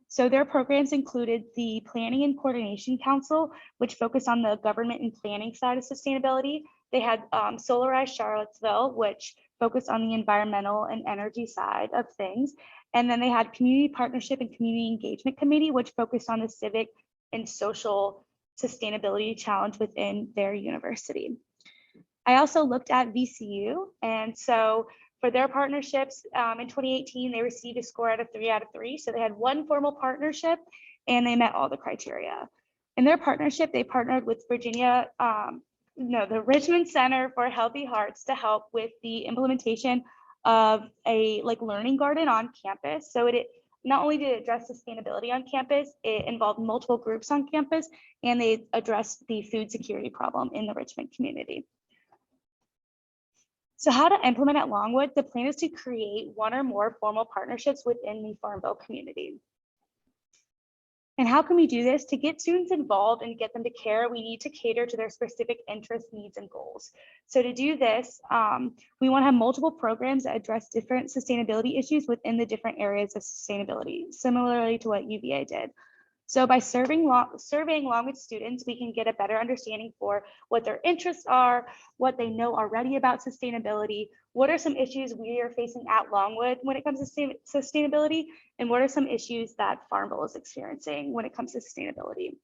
So their programs included the Planning and Coordination Council, which focused on the government and planning side of sustainability. They had Solarize Charlottesville, which focused on the environmental and energy side of things. And then they had Community Partnership and Community Engagement Committee, which focused on the civic and social sustainability challenge within their university. I also looked at VCU, and so for their partnerships in 2018, they received a score of 3 out of 3. So they had 1 formal partnership and they met all the criteria. In their partnership, they partnered with the Richmond Center for Healthy Hearts to help with the implementation of a learning garden on campus. So it not only did it address sustainability on campus, it involved multiple groups on campus, and they addressed the food security problem in the Richmond community. So how to implement at Longwood? The plan is to create 1 or more formal partnerships within the Farmville community. And how can we do this? To get students involved and get them to care, we need to cater to their specific interests, needs, and goals. So to do this, we want to have multiple programs that address different sustainability issues within the different areas of sustainability, similarly to what UVA did. So by surveying Longwood students, we can get a better understanding for what their interests are, what they know already about sustainability, what are some issues we are facing at Longwood when it comes to sustainability, and what are some issues that Farmville is experiencing when it comes to sustainability.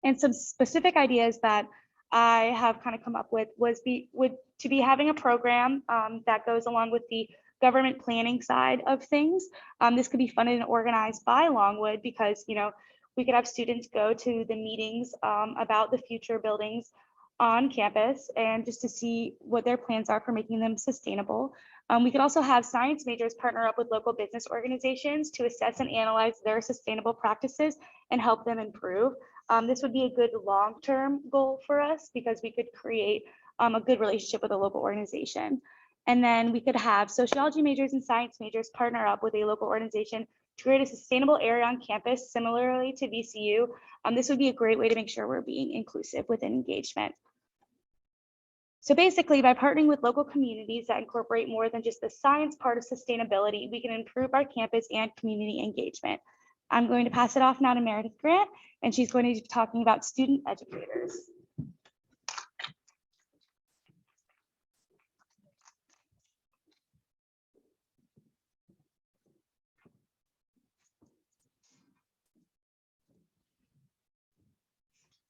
And some specific ideas that I have kind of come up with would be having a program that goes along with the government planning side of things. This could be funded and organized by Longwood because, we could have students go to the meetings about the future buildings on campus and just to see what their plans are for making them sustainable. We could also have science majors partner up with local business organizations to assess and analyze their sustainable practices and help them improve. This would be a good long-term goal for us because we could create a good relationship with a local organization. And then we could have sociology majors and science majors partner up with a local organization to create a sustainable area on campus, similarly to VCU. This would be a great way to make sure we're being inclusive within engagement. So basically, by partnering with local communities that incorporate more than just the science part of sustainability, we can improve our campus and community engagement. I'm going to pass it off now to Meredith Grant, and she's going to be talking about student educators.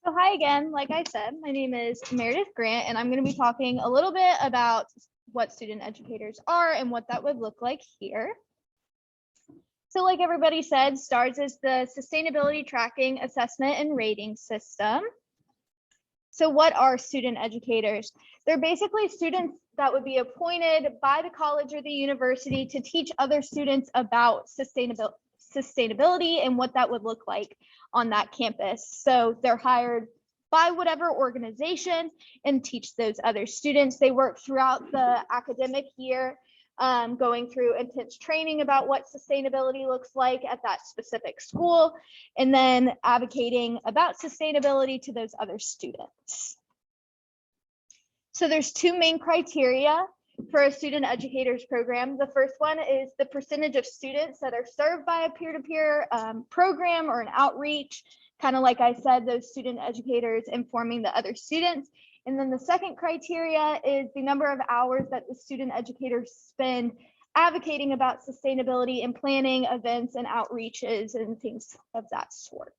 So hi again, like I said, my name is Meredith Grant, and I'm going to be talking a little bit about what student educators are and what that would look like here. So like everybody said, STARS is the Sustainability Tracking, Assessment, and Rating System. So what are student educators? They're basically students that would be appointed by the college or the university to teach other students about sustainability and what that would look like on that campus. So they're hired by whatever organization and teach those other students. They work throughout the academic year, going through intense training about what sustainability looks like at that specific school, and then advocating about sustainability to those other students. So there's two main criteria for a student educators program. The first one is the percentage of students that are served by a peer-to-peer program or an outreach, kind of like I said, those student educators informing the other students. And then the second criteria is the number of hours that the student educators spend advocating about sustainability and planning events and outreaches and things of that sort.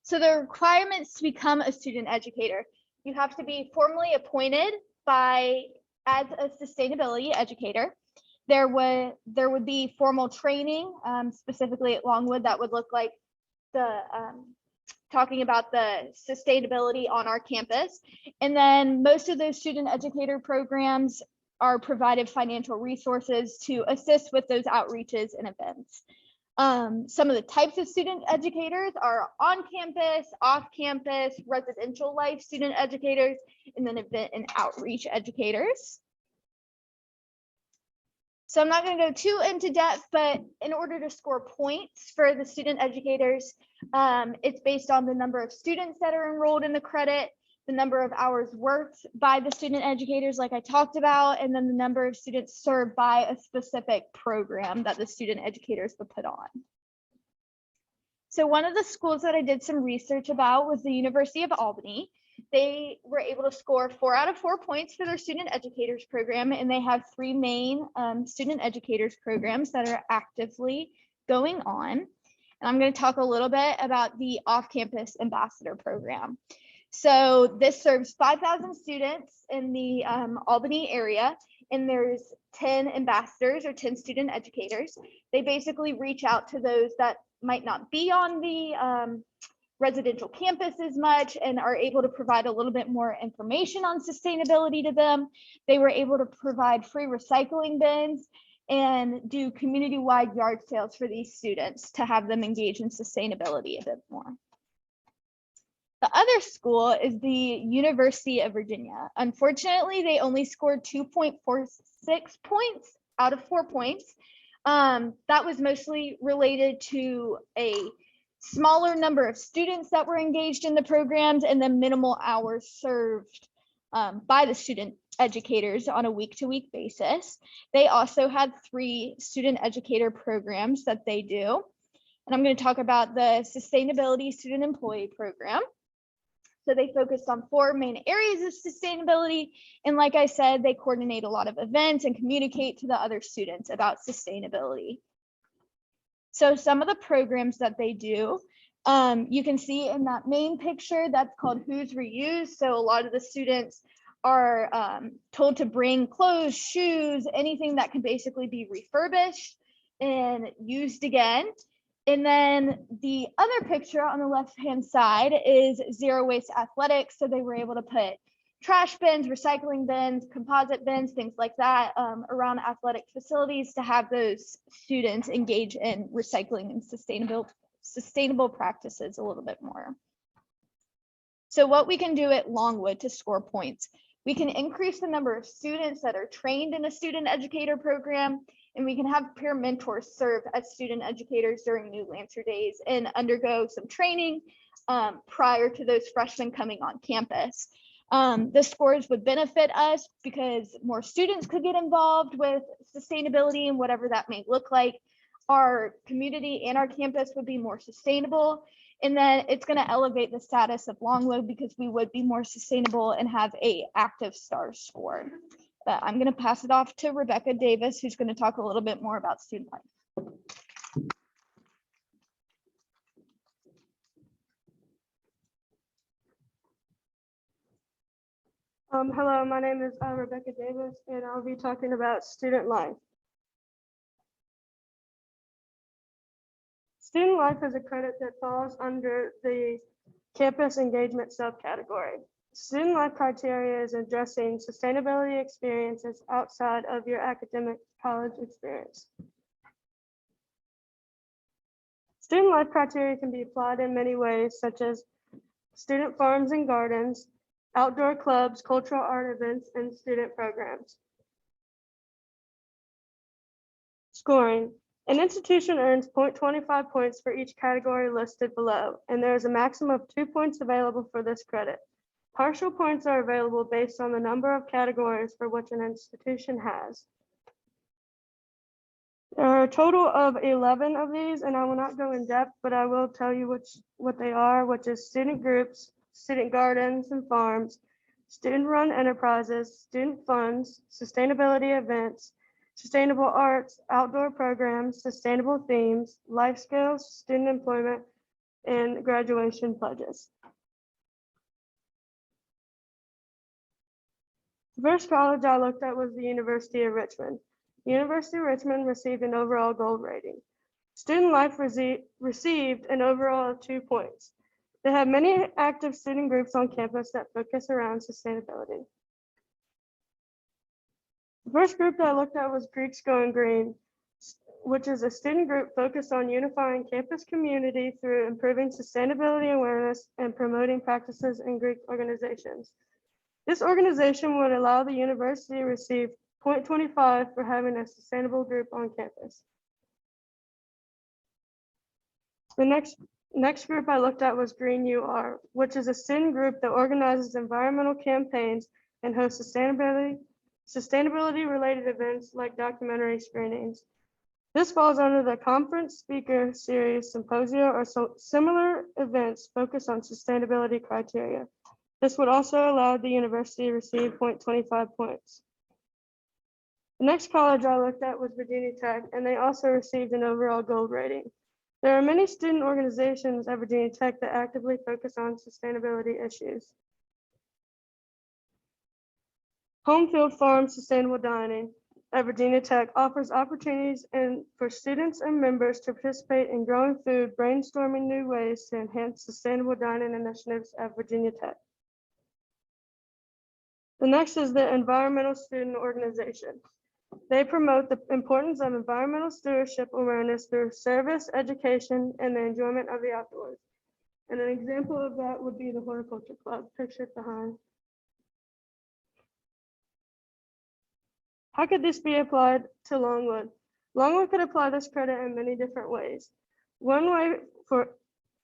So the requirements to become a student educator: you have to be formally appointed as a sustainability educator. There would be formal training, specifically at Longwood, that would look like the talking about the sustainability on our campus. And then most of those student educator programs are provided financial resources to assist with those outreaches and events. Some of the types of student educators are on campus, off campus, residential life student educators, and then event and outreach educators. So I'm not going to go too into depth, but in order to score points for the student educators, it's based on the number of students that are enrolled in the credit, the number of hours worked by the student educators, like I talked about, and then the number of students served by a specific program that the student educators would put on. So one of the schools that I did some research about was the University of Albany. They were able to score 4 out of 4 points for their student educators program, and they have 3 main student educators programs that are actively going on. And I'm going to talk a little bit about the off-campus ambassador program. So this serves 5,000 students in the Albany area, and there's 10 ambassadors or 10 student educators. They basically reach out to those that might not be on the residential campus as much and are able to provide a little bit more information on sustainability to them. They were able to provide free recycling bins and do community-wide yard sales for these students to have them engage in sustainability a bit more. The other school is the University of Virginia. Unfortunately, they only scored 2.46 points out of 4 points. That was mostly related to a smaller number of students that were engaged in the programs and then minimal hours served by the student educators on a week-to-week basis. They also had 3 student educator programs that they do. And I'm going to talk about the Sustainability Student Employee Program. So they focused on 4 main areas of sustainability. And like I said, they coordinate a lot of events and communicate to the other students about sustainability. So some of the programs that they do, you can see in that main picture, that's called Who's Reused. So a lot of the students are told to bring clothes, shoes, anything that can basically be refurbished and used again. And then the other picture on the left-hand side is zero waste athletics. So they were able to put trash bins, recycling bins, composite bins, things like that around athletic facilities to have those students engage in recycling and sustainable practices a little bit more. So what we can do at Longwood to score points, we can increase the number of students that are trained in a student educator program, and we can have peer mentors serve as student educators during New Lancer Days and undergo some training prior to those freshmen coming on campus. The scores would benefit us because more students could get involved with sustainability and whatever that may look like. Our community and our campus would be more sustainable. And then it's going to elevate the status of Longwood because we would be more sustainable and have an active STARS score. But I'm going to pass it off to Rebecca Davis, who's going to talk a little bit more about student life. Hello, my name is Rebecca Davis, and I'll be talking about student life. Student life is a credit that falls under the campus engagement subcategory. Student life criteria is addressing sustainability experiences outside of your academic college experience. Student life criteria can be applied in many ways, such as student farms and gardens, outdoor clubs, cultural art events, and student programs. Scoring. An institution earns 0.25 points for each category listed below, and there is a maximum of 2 points available for this credit. Partial points are available based on the number of categories for which an institution has. There are a total of 11 of these, and I will not go in depth, but I will tell you what they are, which is student groups, student gardens and farms, student-run enterprises, student funds, sustainability events, sustainable arts, outdoor programs, sustainable themes, life skills, student employment, and graduation pledges. The first college I looked at was the University of Richmond. The University of Richmond received an overall gold rating. Student life received an overall of 2 points. They have many active student groups on campus that focus around sustainability. The first group that I looked at was Greeks Going Green, which is a student group focused on unifying campus community through improving sustainability awareness and promoting practices in Greek organizations. This organization would allow the university to receive 0.25 for having a sustainable group on campus. The next group I looked at was Green UR, which is a student group that organizes environmental campaigns and hosts sustainability-related events like documentary screenings. This falls under the conference speaker series, Symposium, or similar events focused on sustainability criteria. This would also allow the university to receive 0.25 points. The next college I looked at was Virginia Tech, and they also received an overall gold rating. There are many student organizations at Virginia Tech that actively focus on sustainability issues. Home Field Farm Sustainable Dining at Virginia Tech offers opportunities for students and members to participate in growing food, brainstorming new ways to enhance sustainable dining initiatives at Virginia Tech. The next is the Environmental Student Organization. They promote the importance of environmental stewardship awareness through service, education, and the enjoyment of the outdoors. And an example of that would be the Horticulture Club, pictured behind. How could this be applied to Longwood? Longwood could apply this credit in many different ways. One way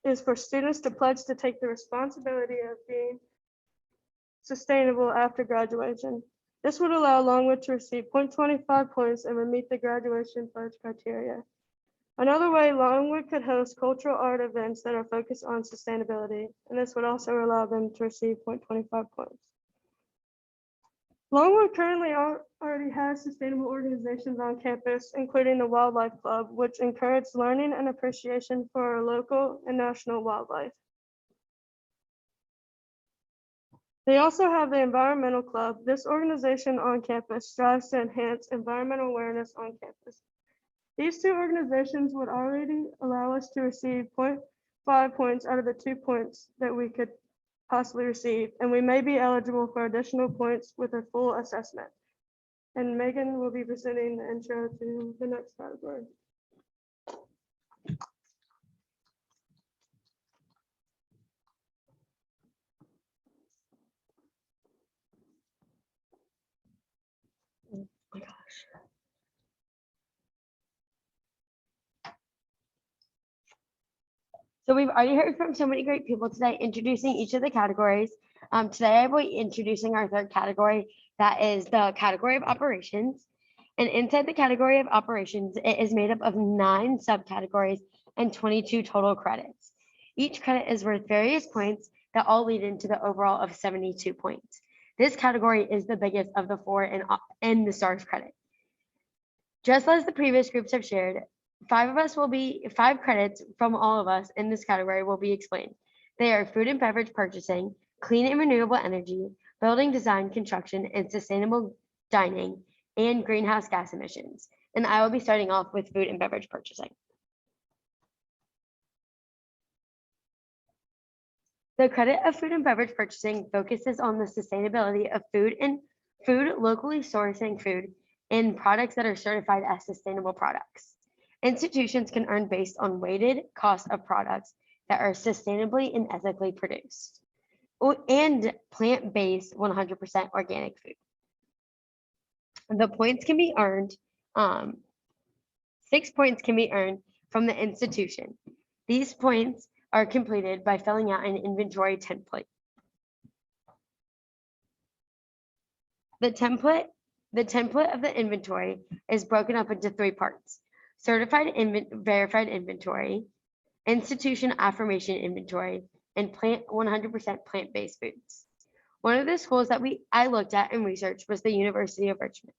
is for students to pledge to take the responsibility of being sustainable after graduation. This would allow Longwood to receive 0.25 points and would meet the graduation pledge criteria. Another way, Longwood could host cultural art events that are focused on sustainability, and this would also allow them to receive 0.25 points. Longwood currently already has sustainable organizations on campus, including the Wildlife Club, which encourages learning and appreciation for our local and national wildlife. They also have the Environmental Club. This organization on campus strives to enhance environmental awareness on campus. These two organizations would already allow us to receive 0.5 points out of the 2 points that we could possibly receive, and we may be eligible for additional points with a full assessment. And Megan will be presenting the intro to the next category. Oh my gosh. So we've already heard from so many great people today introducing each of the categories. Today I will be introducing our third category, that is the category of operations. And inside the category of operations, it is made up of 9 subcategories and 22 total credits. Each credit is worth various points that all lead into the overall of 72 points. This category is the biggest of the 4 in the STARS credit. Just as the previous groups have shared, 5 credits from all of us in this category will be explained. They are food and beverage purchasing, clean and renewable energy, building design, construction, and sustainable dining, and greenhouse gas emissions. And I will be starting off with food and beverage purchasing. The credit of food and beverage purchasing focuses on the sustainability of food locally sourcing food and products that are certified as sustainable products. Institutions can earn based on weighted cost of products that are sustainably and ethically produced and plant-based 100% organic food. The points can be earned, 6 points can be earned from the institution. These points are completed by filling out an inventory template. The template of the inventory is broken up into 3 parts: certified verified inventory, institution affirmation inventory, and 100% plant-based foods. One of the schools that I looked at and researched was the University of Richmond.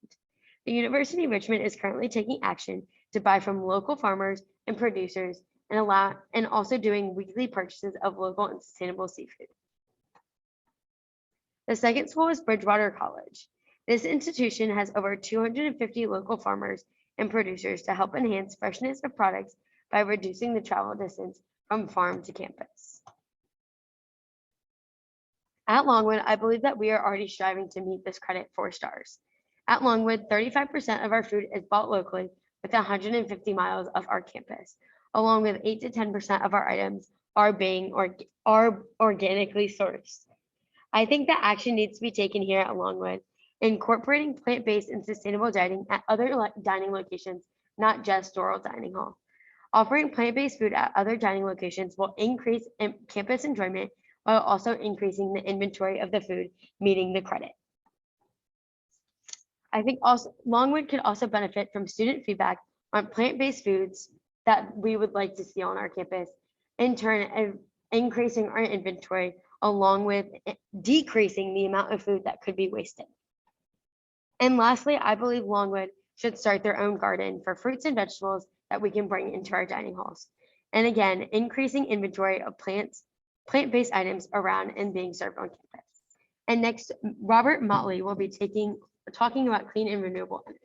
The University of Richmond is currently taking action to buy from local farmers and producers and also doing weekly purchases of local and sustainable seafood. The second school is Bridgewater College. This institution has over 250 local farmers and producers to help enhance freshness of products by reducing the travel distance from farm to campus. At Longwood, I believe that we are already striving to meet this credit 4 stars. At Longwood, 35% of our food is bought locally within 150 miles of our campus, along with 8 to 10% of our items are organically sourced. I think that action needs to be taken here at Longwood, incorporating plant-based and sustainable dining at other dining locations, not just Doral Dining Hall. Offering plant-based food at other dining locations will increase campus enjoyment while also increasing the inventory of the food, meeting the credit. I think also Longwood could also benefit from student feedback on plant-based foods that we would like to see on our campus, in turn increasing our inventory along with decreasing the amount of food that could be wasted. And lastly, I believe Longwood should start their own garden for fruits and vegetables that we can bring into our dining halls. And again, increasing inventory of plant-based items around and being served on campus. And next, Robert Motley will be talking about clean and renewable energy.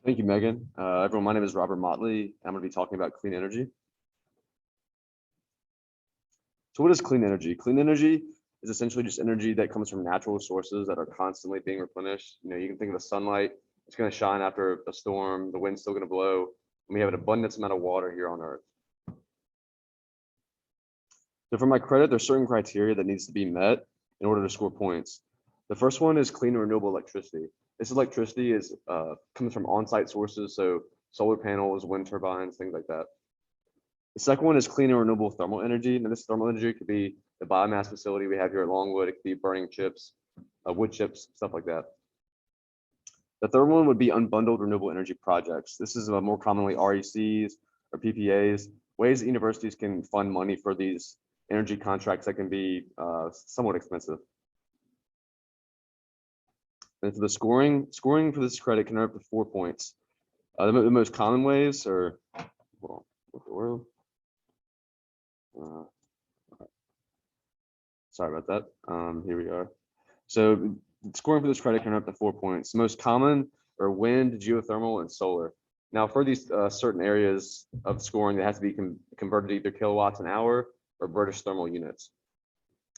Thank you, Megan. Everyone, my name is Robert Motley. I'm going to be talking about clean energy. So what is clean energy? Clean energy is essentially just energy that comes from natural sources that are constantly being replenished. You know, you can think of the sunlight, it's going to shine after a storm, the wind's still going to blow, and we have an abundance amount of water here on Earth. So for my credit, there's certain criteria that needs to be met in order to score points. The first one is clean and renewable electricity. This electricity comes from on-site sources, so solar panels, wind turbines, things like that. The second one is clean and renewable thermal energy. And this thermal energy could be the biomass facility we have here at Longwood. It could be burning chips, wood chips, stuff like that. The third one would be unbundled renewable energy projects. This is more commonly RECs or PPAs, ways that universities can fund money for these energy contracts that can be somewhat expensive. And for the scoring for this credit can earn up to 4 points. The most common ways are, hold on, sorry about that. Here we are. So scoring for this credit can earn up to 4 points. The most common are wind, geothermal, and solar. Now for these certain areas of scoring, they have to be converted to either kilowatts an hour or British thermal units.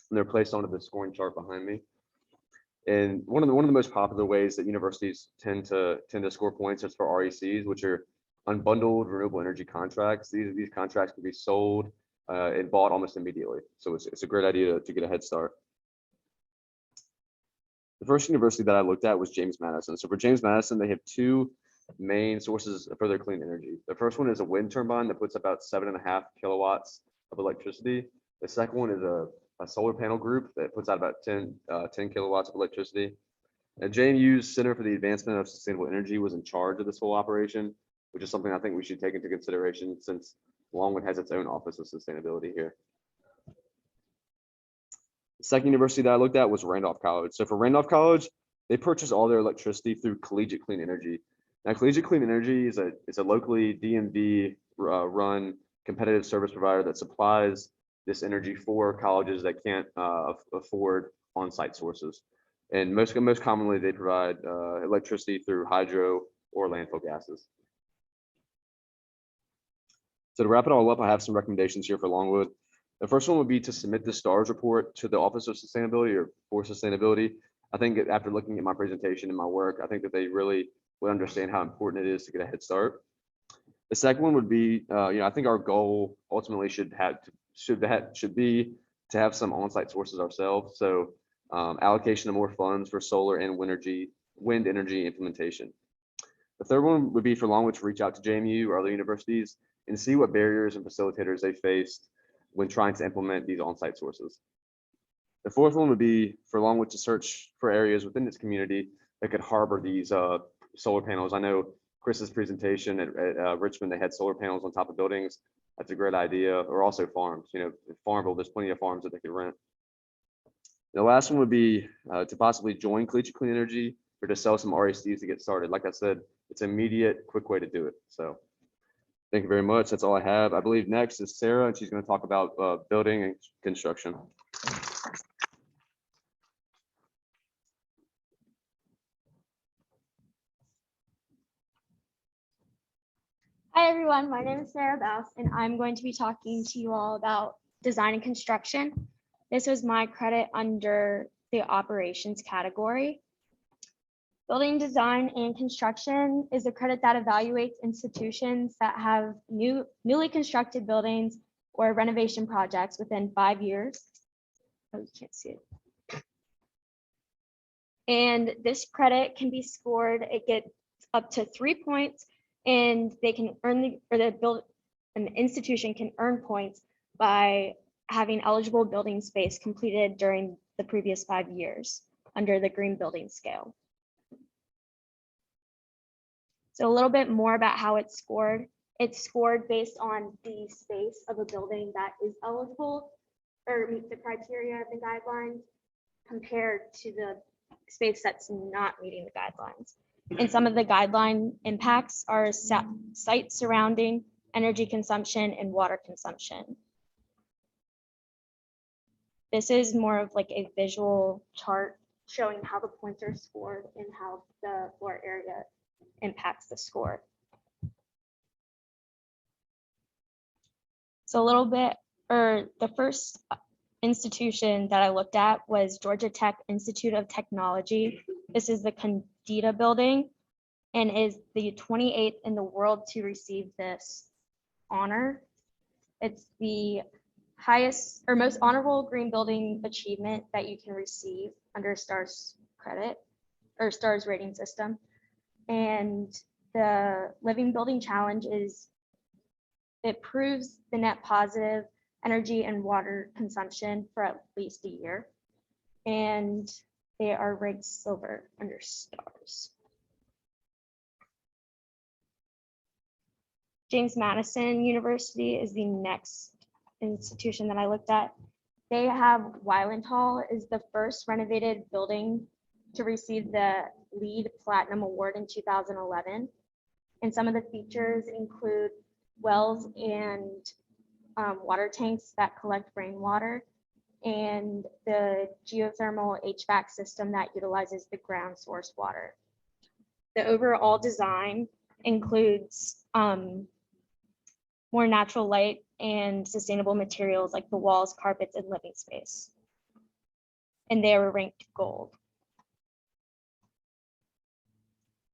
And they're placed onto the scoring chart behind me. And one of the most popular ways that universities tend to score points is for RECs, which are unbundled renewable energy contracts. These contracts can be sold and bought almost immediately. So it's a great idea to get a head start. The first university that I looked at was James Madison. So for James Madison, they have 2 main sources for their clean energy. The first one is a wind turbine that puts about 7.5 kilowatts of electricity. The second one is a solar panel group that puts out about 10 kilowatts of electricity. And JMU's Center for the Advancement of Sustainable Energy was in charge of this whole operation, which is something I think we should take into consideration since Longwood has its own office of sustainability here. The second university that I looked at was Randolph College. So for Randolph College, they purchase all their electricity through Collegiate Clean Energy. Now, Collegiate Clean Energy is a locally DMV run competitive service provider that supplies this energy for colleges that can't afford on-site sources. And most commonly, they provide electricity through hydro or landfill gases. So to wrap it all up, I have some recommendations here for Longwood. The first one would be to submit the STARS report to the Office of Sustainability or for Sustainability. I think that after looking at my presentation and my work, I think that they really would understand how important it is to get a head start. The second one would be, I think our goal ultimately should be to have some on-site sources ourselves. So allocation of more funds for solar and wind energy implementation. The third one would be for Longwood to reach out to JMU or other universities and see what barriers and facilitators they faced when trying to implement these on-site sources. The fourth one would be for Longwood to search for areas within its community that could harbor these solar panels. I know Chris's presentation at Richmond, they had solar panels on top of buildings. That's a great idea. Or also farms, Farmville, there's plenty of farms that they could rent. The last one would be to possibly join Collegiate Clean Energy or to sell some RACs to get started. Like I said, it's an immediate, quick way to do it. So thank you very much. That's all I have. I believe next is Sarah, and she's going to talk about building and construction. Hi everyone, my name is Sarah Bass and I'm going to be talking to you all about design and construction. This was my credit under the operations category. Building design and construction is a credit that evaluates institutions that have newly constructed buildings or renovation projects within 5 years. Oh, you can't see it. And this credit can be scored, it gets up to 3 points, and they can earn an institution can earn points by having eligible building space completed during the previous 5 years under the green building scale. So a little bit more about how it's scored. It's scored based on the space of a building that is eligible or meets the criteria of the guidelines compared to the space that's not meeting the guidelines. And some of the guideline impacts are site surrounding, energy consumption, and water consumption. This is more of like a visual chart showing how the points are scored and how the floor area impacts the score. So a little bit, or the first institution that I looked at was Georgia Tech Institute of Technology. This is the Condita building and is the 28th in the world to receive this honor. It's the highest or most honorable green building achievement that you can receive under STARS credit or STARS rating system. And the Living Building Challenge it proves the net positive energy and water consumption for at least a year. And they are ranked silver under STARS. James Madison University is the next institution that I looked at. They have Weiland Hall is the first renovated building to receive the LEED Platinum Award in 2011. And some of the features include wells and water tanks that collect rainwater, and the geothermal HVAC system that utilizes the ground source water. The overall design includes more natural light and sustainable materials like the walls, carpets, and living space. And they were ranked gold.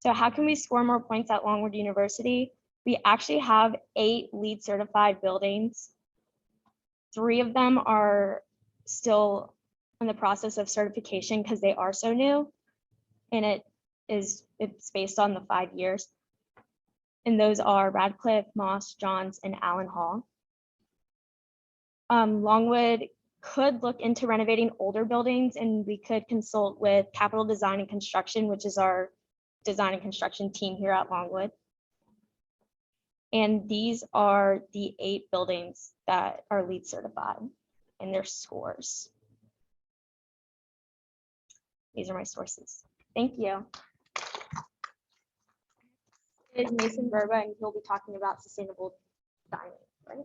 So how can we score more points at Longwood University? We actually have 8 LEED certified buildings. 3 of them are still in the process of certification because they are so new, and it's based on the 5 years. And those are Radcliffe, Moss, Johns, and Allen Hall. Longwood could look into renovating older buildings, and we could consult with Capital Design and Construction, which is our design and construction team here at Longwood. And these are the 8 buildings that are LEED certified and their scores. These are my sources. Thank you. Is Mason Verba, and he'll be talking about sustainable dining, right?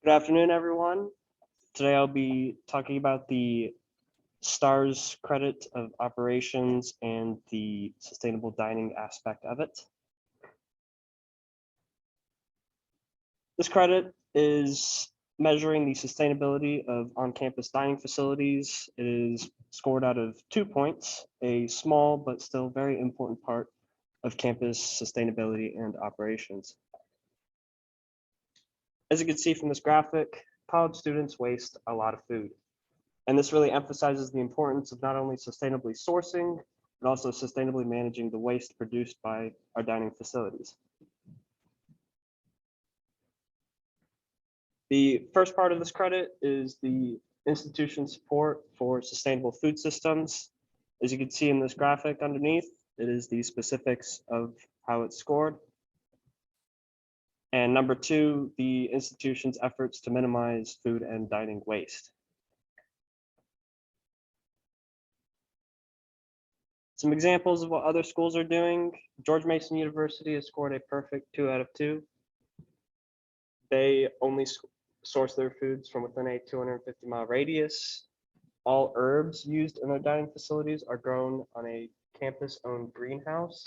Good afternoon, everyone. Today I'll be talking about the STARS credit of operations and the sustainable dining aspect of it. This credit is measuring the sustainability of on-campus dining facilities. It is scored out of 2 points, a small but still very important part of campus sustainability and operations. As you can see from this graphic, college students waste a lot of food. And this really emphasizes the importance of not only sustainably sourcing, but also sustainably managing the waste produced by our dining facilities. The first part of this credit is the institution support for sustainable food systems. As you can see in this graphic underneath, it is the specifics of how it's scored. And number 2, the institution's efforts to minimize food and dining waste. Some examples of what other schools are doing. George Mason University has scored a perfect 2 out of 2. They only source their foods from within a 250-mile radius. All herbs used in their dining facilities are grown on a campus-owned greenhouse.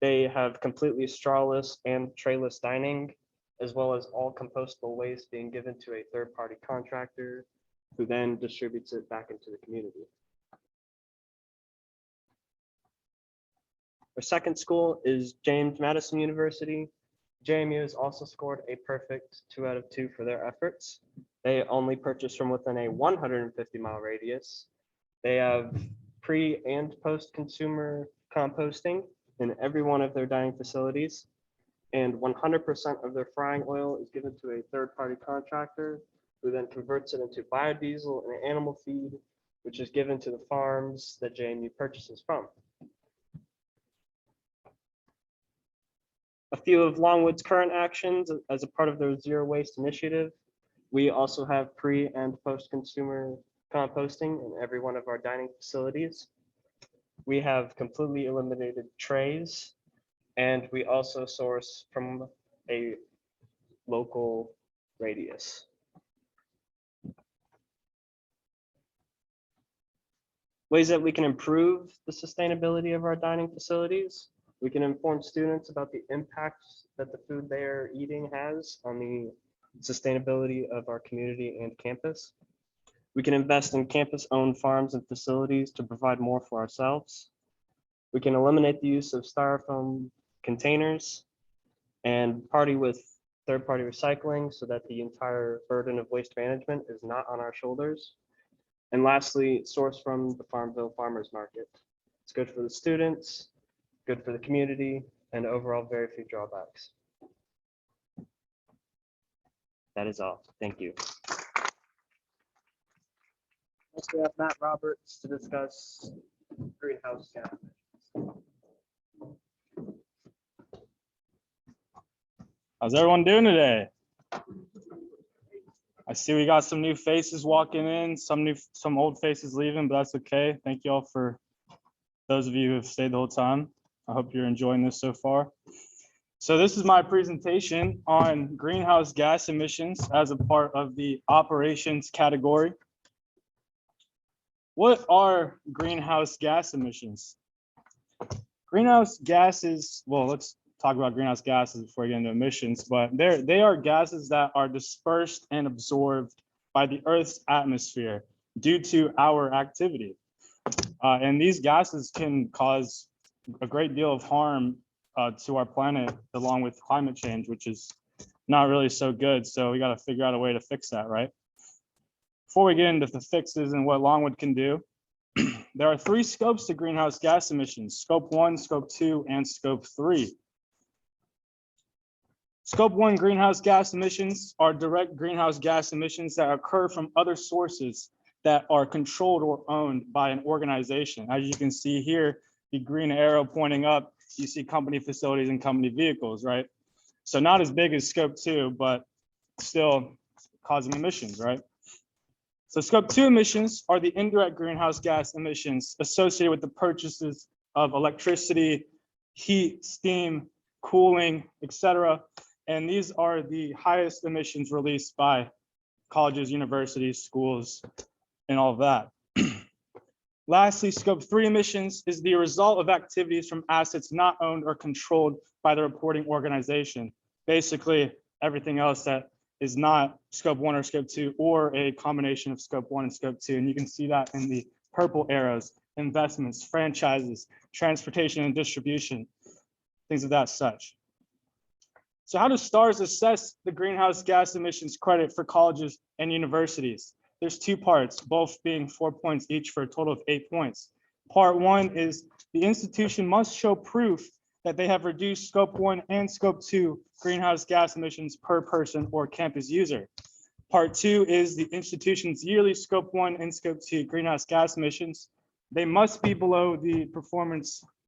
They have completely strawless and trayless dining, as well as all compostable waste being given to a third-party contractor who then distributes it back into the community. Our second school is James Madison University. JMU has also scored a perfect 2 out of 2 for their efforts. They only purchase from within a 150-mile radius. They have pre and post-consumer composting in every one of their dining facilities. And 100% of their frying oil is given to a third-party contractor who then converts it into biodiesel and animal feed, which is given to the farms that JMU purchases from. A few of Longwood's current actions as a part of their zero waste initiative. We also have pre and post-consumer composting in every one of our dining facilities. We have completely eliminated trays, and we also source from a local radius. Ways that we can improve the sustainability of our dining facilities. We can inform students about the impact that the food they are eating has on the sustainability of our community and campus. We can invest in campus-owned farms and facilities to provide more for ourselves. We can eliminate the use of styrofoam containers and party with third-party recycling so that the entire burden of waste management is not on our shoulders. And lastly, source from the Farmville Farmers Market. It's good for the students, good for the community, and overall very few drawbacks. That is all. Thank you. Next, we have Matt Roberts to discuss greenhouse gas emissions. How's everyone doing today? I see we got some new faces walking in, some old faces leaving, but that's okay. Thank you all for those of you who have stayed the whole time. I hope you're enjoying this so far. So this is my presentation on greenhouse gas emissions as a part of the operations category. What are greenhouse gas emissions? Greenhouse gases, well, let's talk about greenhouse gases before we get into emissions, but they are gases that are dispersed and absorbed by the Earth's atmosphere due to our activity. And these gases can cause a great deal of harm to our planet, along with climate change, which is not really so good. So we got to figure out a way to fix that, right? Before we get into the fixes and what Longwood can do, there are 3 scopes to greenhouse gas emissions: scope 1, scope 2, and scope 3. Scope 1 greenhouse gas emissions are direct greenhouse gas emissions that occur from other sources that are controlled or owned by an organization. As you can see here, the green arrow pointing up you see company facilities and company vehicles, right? So not as big as scope 2, but still causing emissions, right? So scope 2 emissions are the indirect greenhouse gas emissions associated with the purchases of electricity, heat, steam, cooling, etc. And these are the highest emissions released by colleges, universities, schools, and all of that. Lastly, scope 3 emissions is the result of activities from assets not owned or controlled by the reporting organization. Basically, everything else that is not scope 1 or scope 2, or a combination of scope 1 and scope 2. And you can see that in the purple arrows: investments, franchises, transportation and distribution, things of that such. So how does STARS assess the greenhouse gas emissions credit for colleges and universities? There's 2 parts, both being 4 points each for a total of 8 points. Part 1 is the institution must show proof that they have reduced scope 1 and scope 2 greenhouse gas emissions per person or campus user. Part 2 is the institution's yearly scope 1 and scope 2 greenhouse gas emissions. They must be below the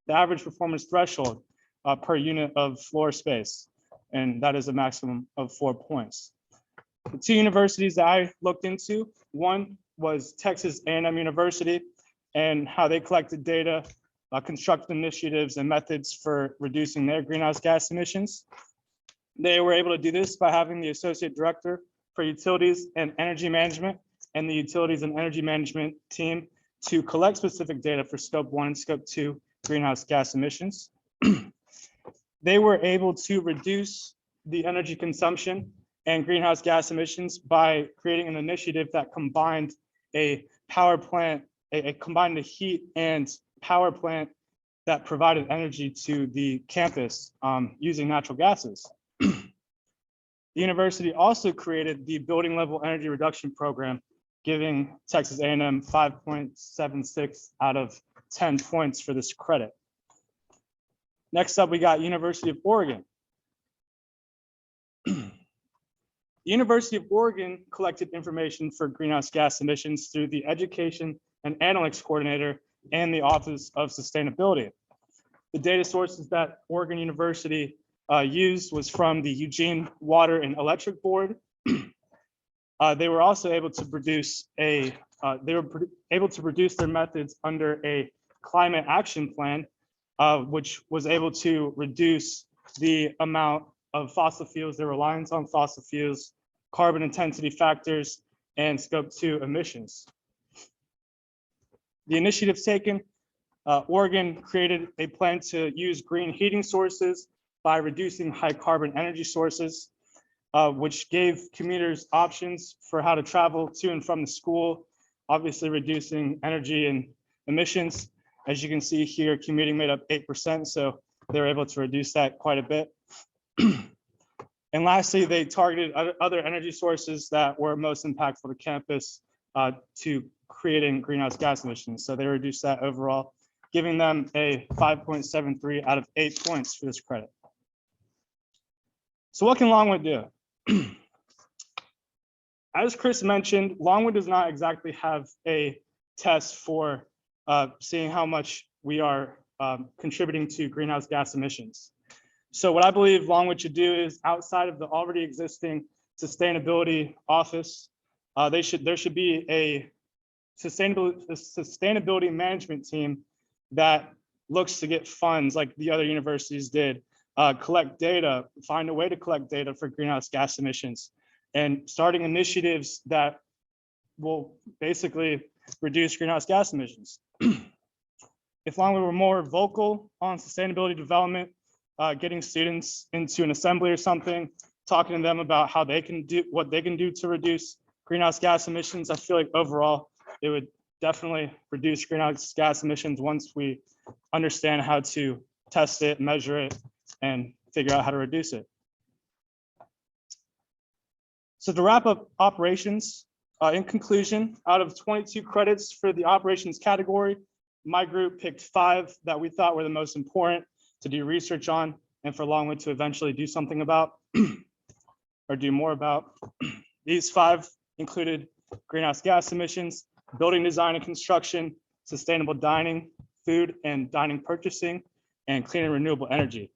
average performance threshold per unit of floor space, and that is a maximum of 4 points. The 2 universities that I looked into, one was Texas A&M University, and how they collected data, constructed initiatives and methods for reducing their greenhouse gas emissions. They were able to do this by having the associate director for utilities and energy management and the utilities and energy management team to collect specific data for scope 1 and scope 2 greenhouse gas emissions. They were able to reduce the energy consumption and greenhouse gas emissions by creating an initiative that combined a power plant, combined a heat and power plant that provided energy to the campus using natural gases. The university also created the building level energy reduction program, giving Texas A&M 5.76 out of 10 points for this credit. Next up, we got University of Oregon. The University of Oregon collected information for greenhouse gas emissions through the Education and Analytics Coordinator and the Office of Sustainability. The data sources that Oregon University used was from the Eugene Water and Electric Board. They were also able to produce their methods under a climate action plan, which was able to reduce the amount of fossil fuels, their reliance on fossil fuels, carbon intensity factors, and scope 2 emissions. The initiatives taken, Oregon created a plan to use green heating sources by reducing high carbon energy sources, which gave commuters options for how to travel to and from the school, obviously reducing energy and emissions. As you can see here, commuting made up 8%, so they were able to reduce that quite a bit. And lastly, they targeted other energy sources that were most impactful to campus to creating greenhouse gas emissions. So they reduced that overall, giving them a 5.73 out of 8 points for this credit. So what can Longwood do? As Chris mentioned, Longwood does not exactly have a test for seeing how much we are contributing to greenhouse gas emissions. So what I believe Longwood should do is, outside of the already existing sustainability office, there should be a sustainability management team that looks to get funds like the other universities did, collect data, find a way to collect data for greenhouse gas emissions, and starting initiatives that will basically reduce greenhouse gas emissions. If Longwood were more vocal on sustainability development, getting students into an assembly or something, talking to them about how they can do what they can do to reduce greenhouse gas emissions, I feel like overall it would definitely reduce greenhouse gas emissions once we understand how to test it, measure it, and figure out how to reduce it. So to wrap up operations, in conclusion, out of 22 credits for the operations category, my group picked 5 that we thought were the most important to do research on and for Longwood to eventually do something about or do more about. These 5 included greenhouse gas emissions, building design and construction, sustainable dining, food and dining purchasing, and clean and renewable energy.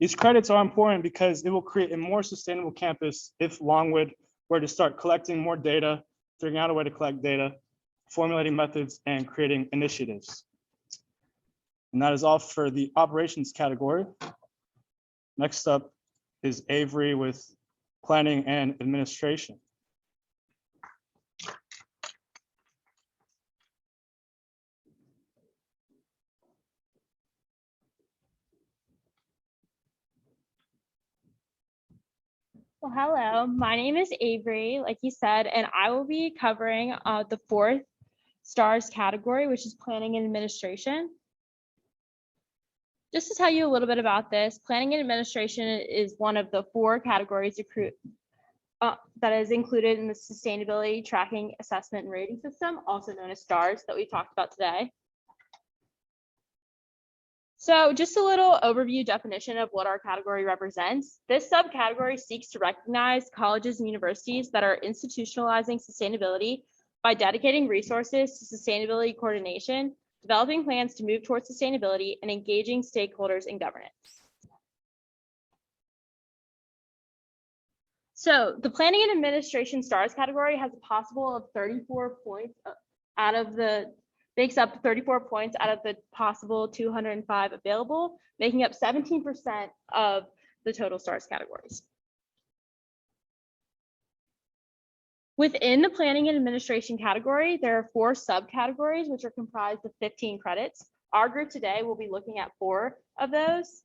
These credits are important because it will create a more sustainable campus if Longwood were to start collecting more data, figuring out a way to collect data, formulating methods, and creating initiatives. And that is all for the operations category. Next up is Avery with planning and administration. Well, hello, my name is Avery, like you said, and I will be covering the 4th STARS category, which is planning and administration. Just to tell you a little bit about this, planning and administration is one of the 4 categories that is included in the sustainability tracking assessment and rating system, also known as STARS, that we talked about today. So just a little overview definition of what our category represents. This subcategory seeks to recognize colleges and universities that are institutionalizing sustainability by dedicating resources to sustainability coordination, developing plans to move towards sustainability, and engaging stakeholders in governance. So the planning and administration STARS category has a possible of 34 points makes up 34 points out of the possible 205 available, making up 17% of the total STARS categories. Within the planning and administration category, there are 4 subcategories, which are comprised of 15 credits. Our group today will be looking at 4 of those: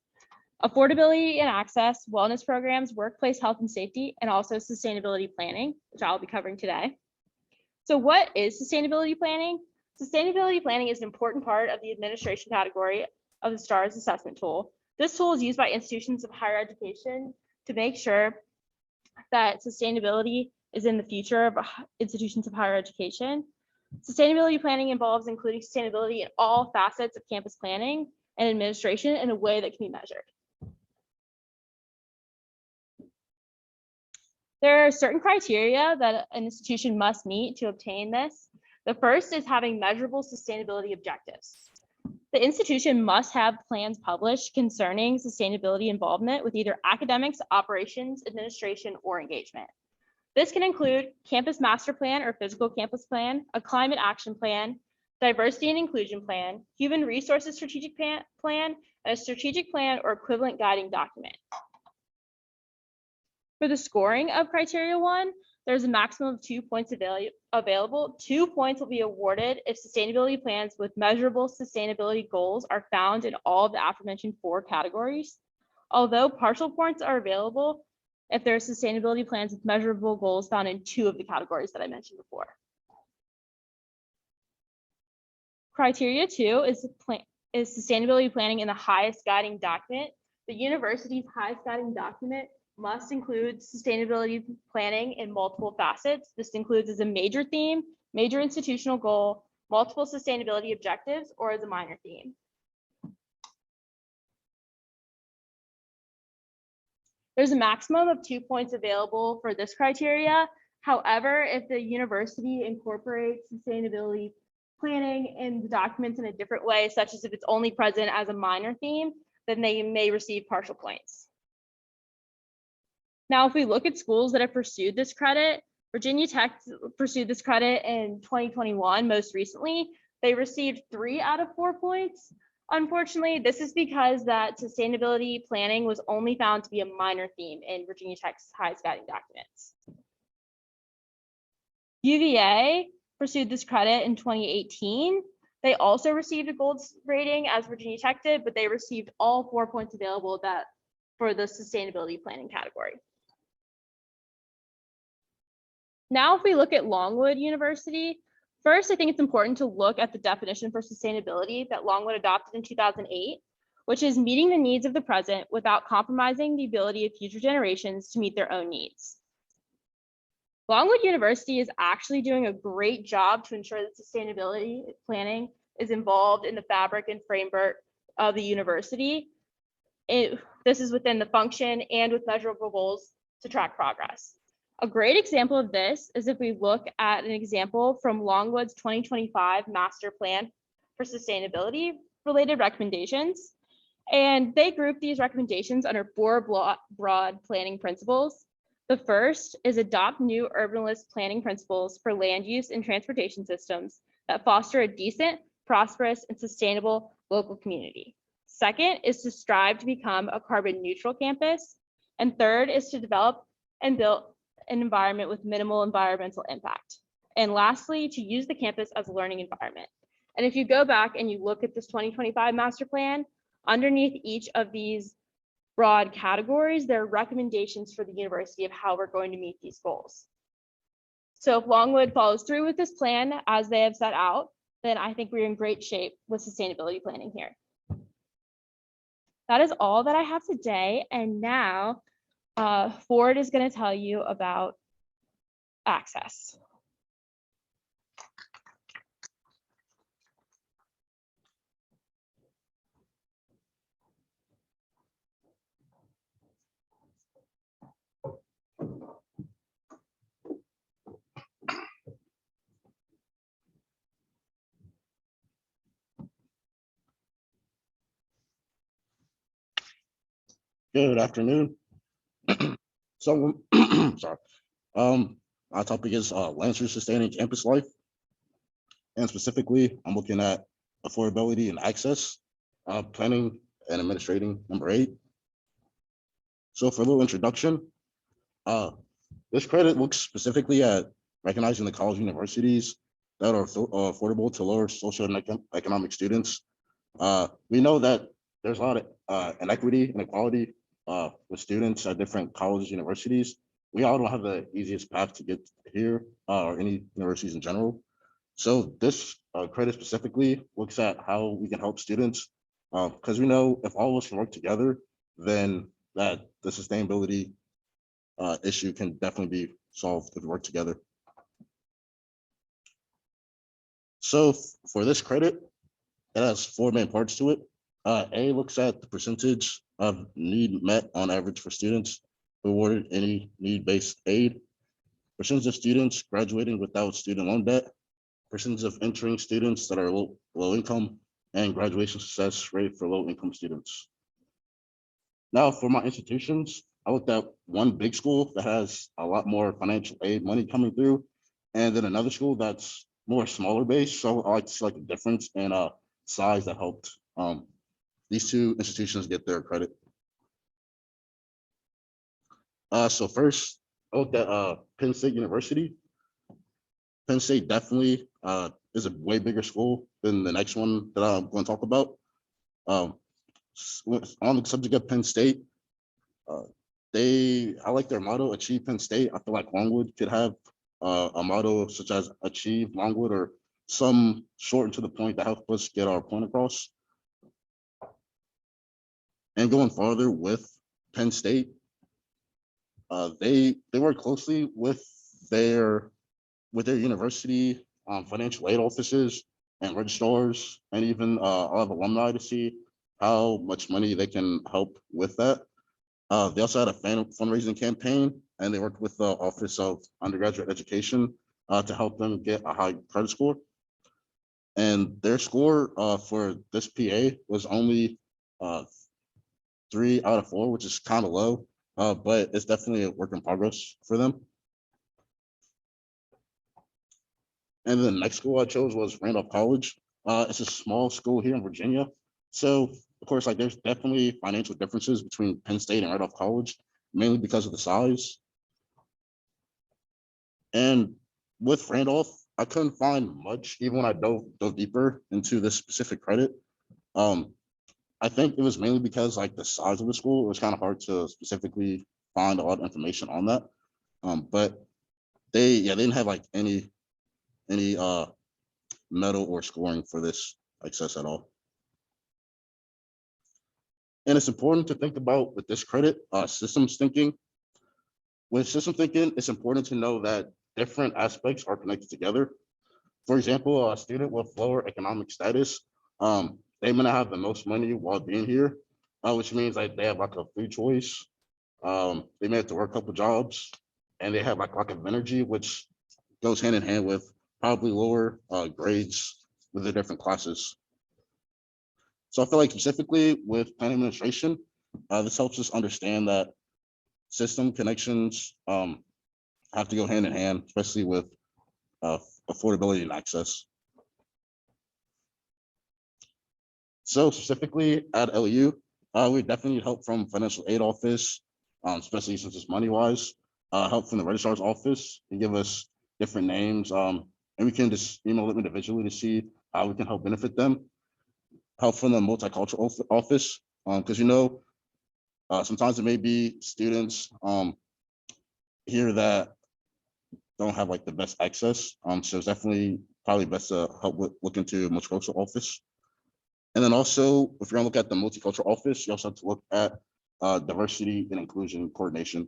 affordability and access, wellness programs, workplace health and safety, and also sustainability planning, which I'll be covering today. So what is sustainability planning? Sustainability planning is an important part of the administration category of the STARS assessment tool. This tool is used by institutions of higher education to make sure that sustainability is in the future of institutions of higher education. Sustainability planning involves including sustainability in all facets of campus planning and administration in a way that can be measured. There are certain criteria that an institution must meet to obtain this. The first is having measurable sustainability objectives. The institution must have plans published concerning sustainability involvement with either academics, operations, administration, or engagement. This can include campus master plan or physical campus plan, a climate action plan, diversity and inclusion plan, human resources strategic plan, and a strategic plan or equivalent guiding document. For the scoring of criteria 1, there's a maximum of 2 points available. 2 points will be awarded if sustainability plans with measurable sustainability goals are found in all of the aforementioned 4 categories. Although partial points are available if there are sustainability plans with measurable goals found in 2 of the categories that I mentioned before. Criteria 2 is sustainability planning in the highest guiding document. The university's highest guiding document must include sustainability planning in multiple facets. This includes as a major theme, major institutional goal, multiple sustainability objectives, or as a minor theme. There's a maximum of 2 points available for this criteria. However, if the university incorporates sustainability planning in the documents in a different way, such as if it's only present as a minor theme, then they may receive partial points. Now, if we look at schools that have pursued this credit, Virginia Tech pursued this credit in 2021, most recently. They received 3 out of 4 points. Unfortunately, this is because that sustainability planning was only found to be a minor theme in Virginia Tech's highest guiding documents. UVA pursued this credit in 2018. They also received a gold rating as Virginia Tech did, but they received all 4 points available for the sustainability planning category. Now, if we look at Longwood University, first, I think it's important to look at the definition for sustainability that Longwood adopted in 2008, which is meeting the needs of the present without compromising the ability of future generations to meet their own needs. Longwood University is actually doing a great job to ensure that sustainability planning is involved in the fabric and framework of the university. This is within the function and with measurable goals to track progress. A great example of this is if we look at an example from Longwood's 2025 Master Plan for Sustainability related recommendations. And they group these recommendations under four broad planning principles. The first is adopt new urbanist planning principles for land use and transportation systems that foster a decent, prosperous, and sustainable local community. Second is to strive to become a carbon neutral campus. And third is to develop and build an environment with minimal environmental impact. And lastly, to use the campus as a learning environment. And if you go back and you look at this 2025 master plan, underneath each of these broad categories, there are recommendations for the university of how we're going to meet these goals. So if Longwood follows through with this plan as they have set out, then I think we're in great shape with sustainability planning here. That is all that I have today. And now Ford is going to tell you about access. Good afternoon. So, sorry. Our topic is Lancer sustaining campus life. And specifically, I'm looking at affordability and access, planning and administrating, number 8. So for a little introduction, this credit looks specifically at recognizing the college universities that are affordable to lower social and economic students. We know that there's a lot of inequity and inequality with students at different colleges, universities. We all don't have the easiest path to get here or any universities in general. So this credit specifically looks at how we can help students because we know if all of us can work together, then that the sustainability issue can definitely be solved if we work together. So for this credit, it has 4 main parts to it. A looks at the percentage of need met on average for students who awarded any need-based aid, percentage of students graduating without student loan debt, percentage of entering students that are low income, and graduation success rate for low income students. Now for my institutions, I looked at one big school that has a lot more financial aid money coming through, and then another school that's more smaller base. So I like to see like a difference in size that helped these 2 institutions get their credit. So first, I looked at Penn State University. Penn State definitely is a way bigger school than the next one that I'm going to talk about. On the subject of Penn State, I like their motto, Achieve Penn State. I feel like Longwood could have a motto such as Achieve Longwood or some shortened to the point that helps us get our point across. And going farther with Penn State, they work closely with their university financial aid offices and registrars, and even a lot of alumni to see how much money they can help with that. They also had a fundraising campaign, and they worked with the Office of Undergraduate Education to help them get a high credit score. And their score for this PA was only 3 out of 4, which is kind of low, but it's definitely a work in progress for them. And then the next school I chose was Randolph College. It's a small school here in Virginia. So of course, like there's definitely financial differences between Penn State and Randolph College, mainly because of the size. And with Randolph, I couldn't find much, even when I dove deeper into this specific credit. I think it was mainly because like the size of the school, it was kind of hard to specifically find a lot of information on that. But they didn't have like any medal or scoring for this access at all. And it's important to think about with this credit, systems thinking. With system thinking, it's important to know that different aspects are connected together. For example, a student with lower economic status, they may not have the most money while being here, which means like they have like a food choice. They may have to work a couple jobs, and they have like lack of energy, which goes hand in hand with probably lower grades with the different classes. So I feel like specifically with plan administration, this helps us understand that system connections have to go hand in hand, especially with affordability and access. So specifically at LU, we definitely need help from financial aid office, especially since it's money wise. Help from the registrar's office and give us different names, and we can just email them individually to see how we can help benefit them. Help from the multicultural office, because sometimes it may be students here that don't have like the best access. So it's definitely probably best to help look into multicultural office. And then also, if you're gonna look at the multicultural office, you also have to look at diversity and inclusion coordination.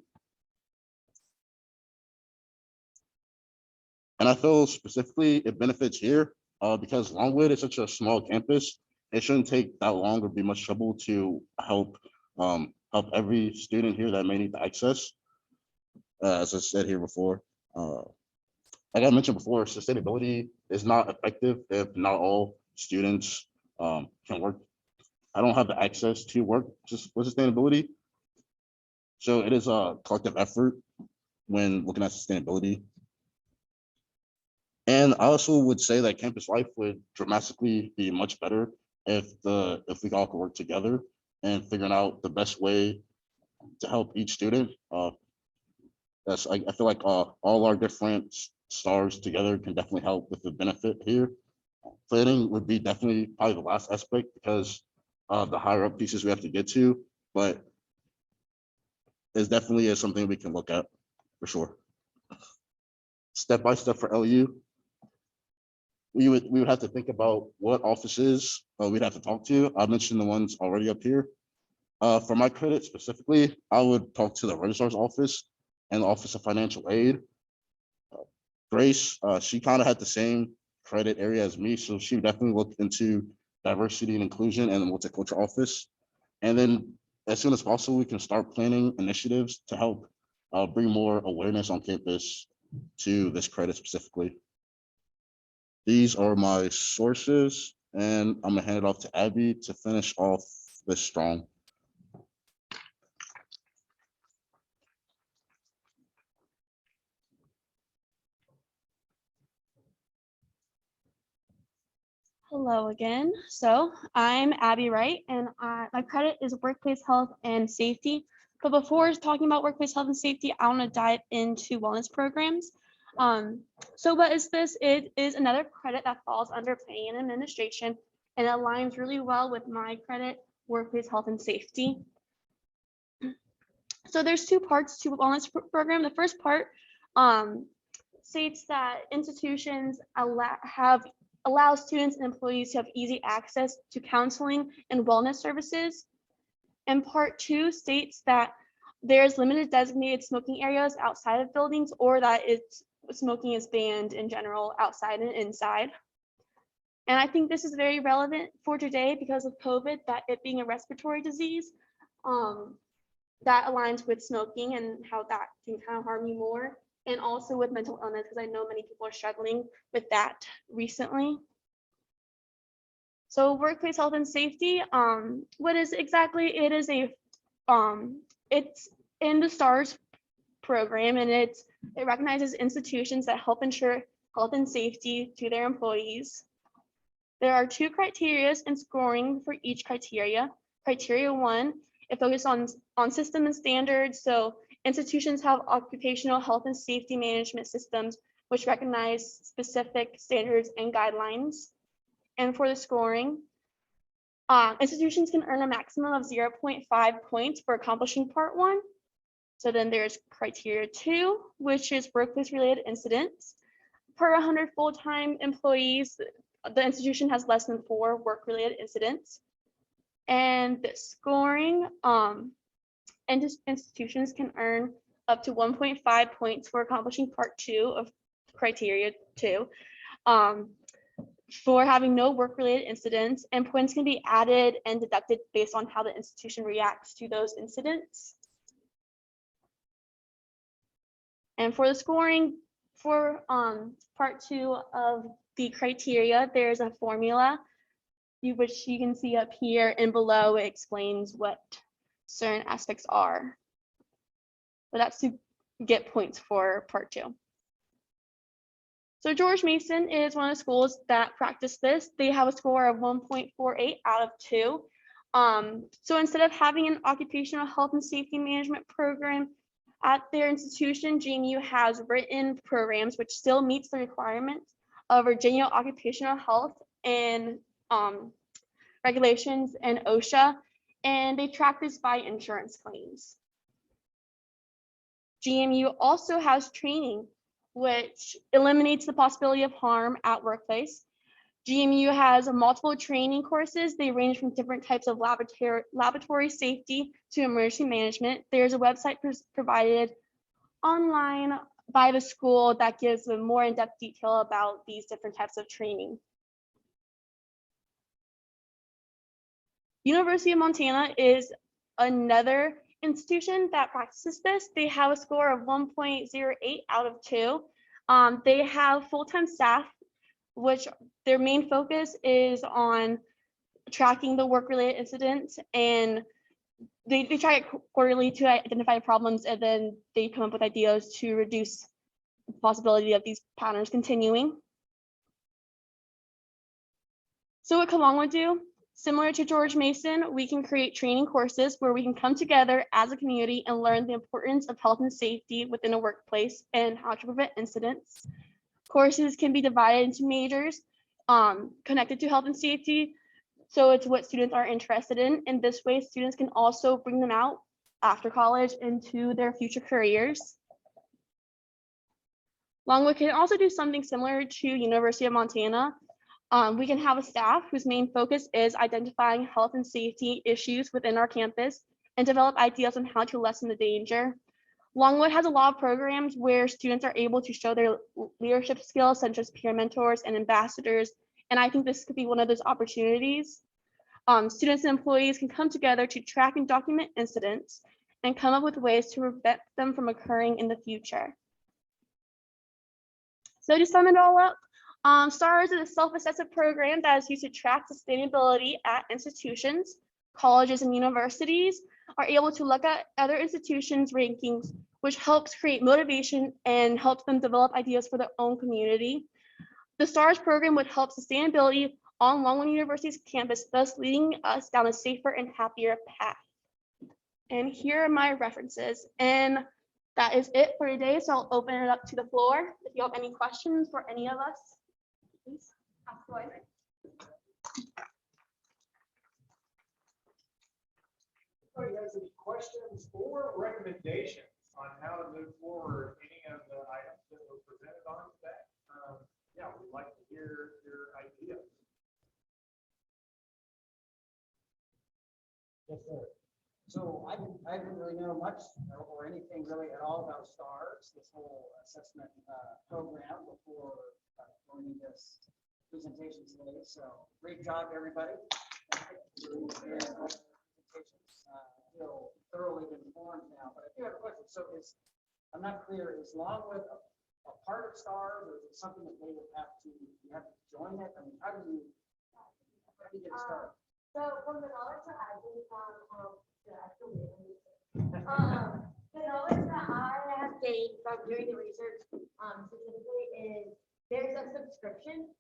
And I feel specifically it benefits here because Longwood is such a small campus. It shouldn't take that long or be much trouble to help every student here that may need the access. As I said here before, like I mentioned before, sustainability is not effective if not all students can work. I don't have the access to work just with sustainability. So it is a collective effort when looking at sustainability. And I also would say that campus life would dramatically be much better if we all could work together and figuring out the best way to help each student. I feel like all our different stars together can definitely help with the benefit here. Planning would be definitely probably the last aspect because the higher up pieces we have to get to, but it's definitely something we can look at for sure. Step by step for LU, we would have to think about what offices we'd have to talk to. I mentioned the ones already up here. For my credit specifically, I would talk to the registrar's office and the Office of Financial Aid. Grace, she kind of had the same credit area as me, so she would definitely look into diversity and inclusion and the multicultural office. And then as soon as possible, we can start planning initiatives to help bring more awareness on campus to this credit specifically. These are my sources, and I'm gonna hand it off to Abby to finish off this strong. Hello again. So I'm Abby Wright, and my credit is workplace health and safety. But before talking about workplace health and safety, I want to dive into wellness programs. So what is this? It is another credit that falls under planning and administration, and it aligns really well with my credit, workplace health and safety. So there's two parts to a wellness program. The first part states that institutions allow students and employees to have easy access to counseling and wellness services. And part two states that there's limited designated smoking areas outside of buildings, or that smoking is banned in general outside and inside. And I think this is very relevant for today because of COVID, that it being a respiratory disease, that aligns with smoking and how that can kind of harm you more. And also with mental illness, because I know many people are struggling with that recently. So workplace health and safety, what is exactly? It is it's in the STARS program, and it recognizes institutions that help ensure health and safety to their employees. There are two criteria and scoring for each criteria. Criteria 1, it focuses on system and standards. So institutions have occupational health and safety management systems which recognize specific standards and guidelines. And for the scoring, institutions can earn a maximum of 0.5 points for accomplishing part 1. So then there's criteria 2, which is workplace related incidents. Per 100 full-time employees, the institution has less than 4 work-related incidents. And the scoring, institutions can earn up to 1.5 points for accomplishing part 2 of criteria 2 for having no work-related incidents, and points can be added and deducted based on how the institution reacts to those incidents. And for the scoring for part 2 of the criteria, there's a formula which you can see up here and below. It explains what certain aspects are. But that's to get points for part 2. So George Mason is one of the schools that practice this. They have a score of 1.48 out of 2. So instead of having an occupational health and safety management program at their institution, GMU has written programs which still meets the requirements of Virginia Occupational Health and regulations and OSHA, and they track this by insurance claims. GMU also has training which eliminates the possibility of harm at workplace. GMU has multiple training courses. They range from different types of laboratory safety to emergency management. There's a website provided online by the school that gives a more in-depth detail about these different types of training. University of Montana is another institution that practices this. They have a score of 1.08 out of 2. They have full-time staff, which their main focus is on tracking the work-related incidents, and they try it quarterly to identify problems, and then they come up with ideas to reduce the possibility of these patterns continuing. So what Kalong would do, similar to George Mason, we can create training courses where we can come together as a community and learn the importance of health and safety within a workplace and how to prevent incidents. Courses can be divided into majors connected to health and safety. So it's what students are interested in. In this way, students can also bring them out after college into their future careers. Longwood can also do something similar to University of Montana. We can have a staff whose main focus is identifying health and safety issues within our campus and develop ideas on how to lessen the danger. Longwood has a lot of programs where students are able to show their leadership skills, such as peer mentors and ambassadors. And I think this could be one of those opportunities. Students and employees can come together to track and document incidents and come up with ways to prevent them from occurring in the future. So to sum it all up, STARS is a self-assessment program that is used to track sustainability at institutions. Colleges and universities are able to look at other institutions' rankings, which helps create motivation and helps them develop ideas for their own community. The STARS program would help sustainability on Longwood University's campus, thus leading us down a safer and happier path. And here are my references. And that is it for today. So I'll open it up to the floor. If you have any questions for any of us, please ask away. Anybody has any questions or recommendations on how to move forward any of the items that were presented on today? Yeah, we'd like to hear your ideas. Yes, sir. So I didn't really know much or anything really at all about STARS, this whole assessment program before joining this presentation today. So great job, everybody. Feel thoroughly informed now, but I do have a question. So I'm not clear, is Longwood a part of STARS, or is it something that they would have to join it? I mean, how do you get started? So from the knowledge that I gained from the actual the knowledge that I have gained from doing the research specifically is there's a subscription.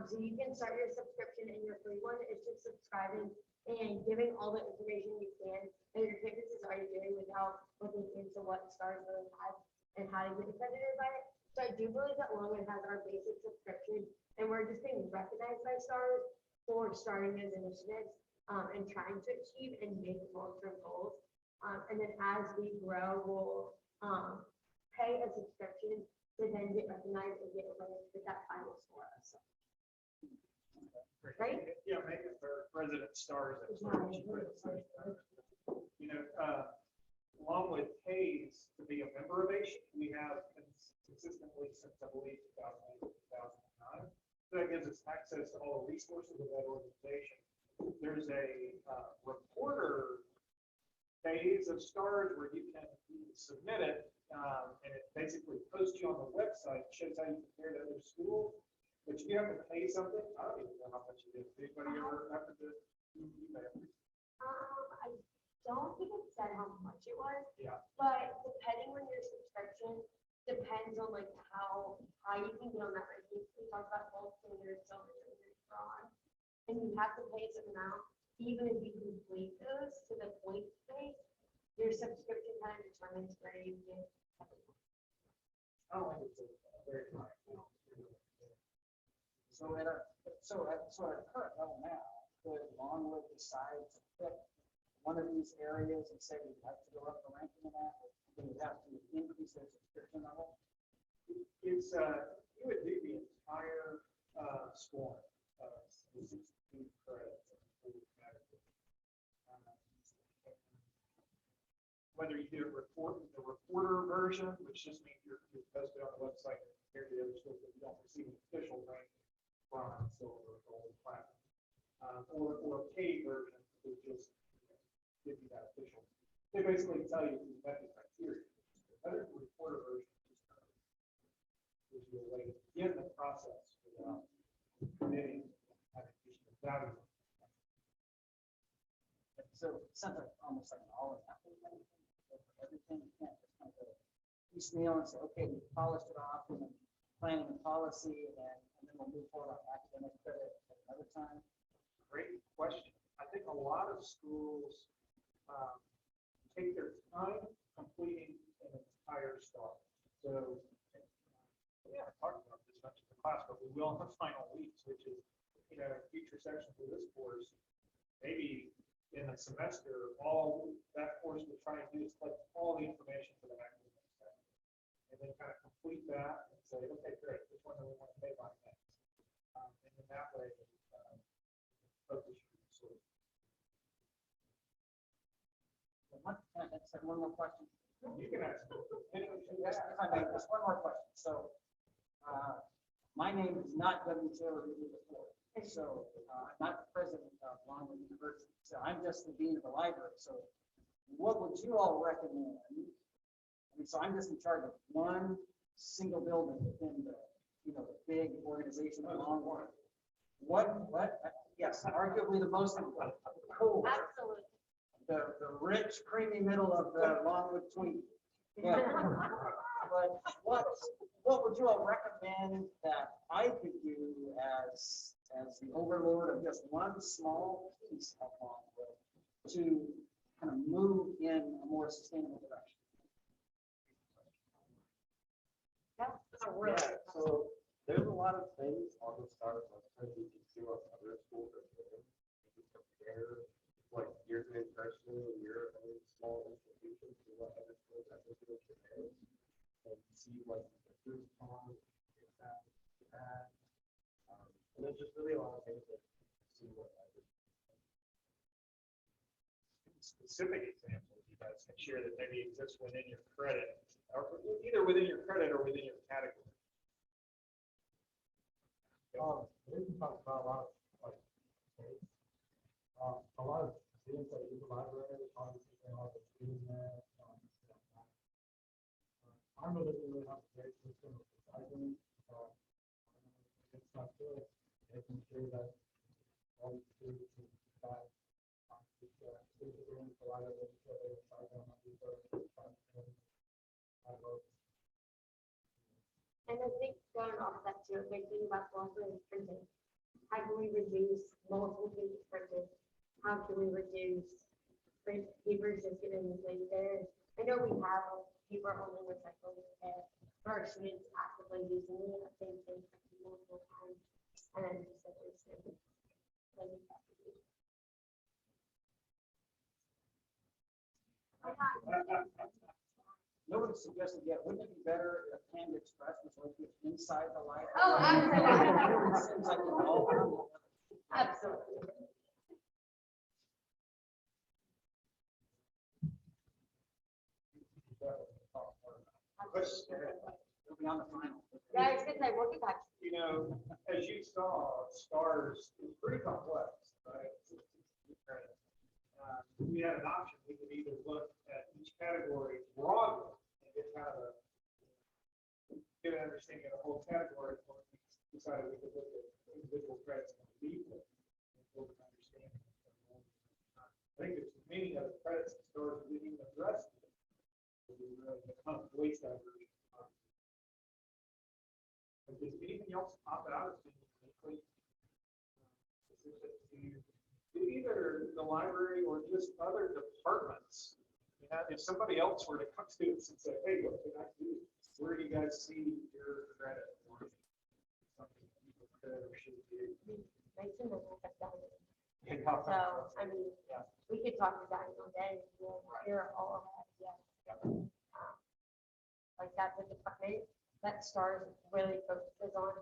So you can start your subscription, and your free one is just subscribing and giving all the information you can that your campus is already doing without looking into what STARS really has and how to get accredited by it. So I do believe that Longwood has our basic subscription, and we're just being recognized by STARS for starting those initiatives and trying to achieve and make long-term goals. And then as we grow, we'll pay a subscription to then get recognized and get that final score. So. Right? Yeah, make it for President STARS. You know, Longwood pays to be a member of ASHE. We have consistently since I believe 2008, 2009. So that gives us access to all the resources of that organization. There's a reporter phase of STARS where you can submit it, and it basically posts you on the website, shows how you compare to other schools. But you have to pay something. I don't even know how much it is. Anybody ever happen to email? I don't think it said how much it was, Yeah. but depending on your subscription, depends on like how high you can get on that ranking. We talked about gold standard, silver standard, bronze, and you have to pay a certain amount, even if you complete those to the point space. Your subscription kind of determines where you get. I don't think it's a very high amount. So at a current level now, could Longwood decide to pick one of these areas and say we'd like to go up the ranking of that? Or do we have to increase their subscription level? It's, you would do the entire scoring of the 16 credits. Whether you do the reporter version, which just means you're posted on the website compared to the other schools, but you don't receive an official rank, bronze, silver, gold, platinum, or a paid version, which just give you that official. They basically tell you you met the criteria. Whether the reporter version gives you a way to begin the process without committing having to value. So it sounds like almost like an all or nothing kind of thing. Everything, you can't just kind of piecemeal and say, okay, we polished it off and then planning and policy, and then we'll move forward on academic credit at another time. Great question. I think a lot of schools take their time completing an entire star. So, yeah, I talked about this much in the class, but we will in the final weeks, which is, future sections of this course, maybe in a semester, all that course we're trying to do is collect all the information for the academic section. And then kind of complete that and say, okay, great, which one do we want to take on next? And then that way, focus your resources. Can I ask one more question? You can ask. Just one more question. So, my name is not W. Taylor before. So, I'm not the president of Longwood University. So I'm just the dean of the library. So, what would you all recommend? I mean, so I'm just in charge of one single building within the, the big organization of Longwood. What? Yes, arguably the most important. Cool. Absolutely. The rich, creamy middle of the Longwood tweet. But what would you all recommend that I could do as the overlord of just one small piece of Longwood to kind of move in a more sustainable direction? So there's a lot of things on the start website you can see what other schools are doing. You can compare like years of in-person and your own small institutions to what other schools are doing today, and see what the food on and there's just really a lot of things that see what other specific examples you guys can share that maybe exist within your credit, or either within your credit or within your category. We can talk about a lot of like states. A lot of students that use the library, obviously they have the student there. Arma doesn't really have a great system of recycling. It's not good. Making sure that all the students that students a lot of it, so they recycle on these And I think going off that too, a big thing about Longwood is printing. How can we reduce multiple pages printed? How can we reduce print papers just getting wasted? I know we have paper only recycling there, but our students actively using it, I think they multiple times. And then just like wasted. Nobody suggested yet, wouldn't it be better if Panda Express was located inside the library? Oh, absolutely. It seems like it's all around. Absolutely. It'll be on the final. Yeah, it's good. We'll get back. As you saw, STARS is pretty complex, right? We had an option. We could either look at each category broadly and get kind of get an understanding of the whole category, or we decided we could look at individual credits and leave them. I think it's many of the credits and stores we didn't even address. Waste diversion. Does anything else pop out as being uniquely specific to either the library or just other departments? If somebody else were to come to us and say, hey, what can I do? Where do you guys see your credit? Or something you could or should do? So, I mean, we could talk about it all day, we'll hear all of that, like that's a department that STARS really focuses on,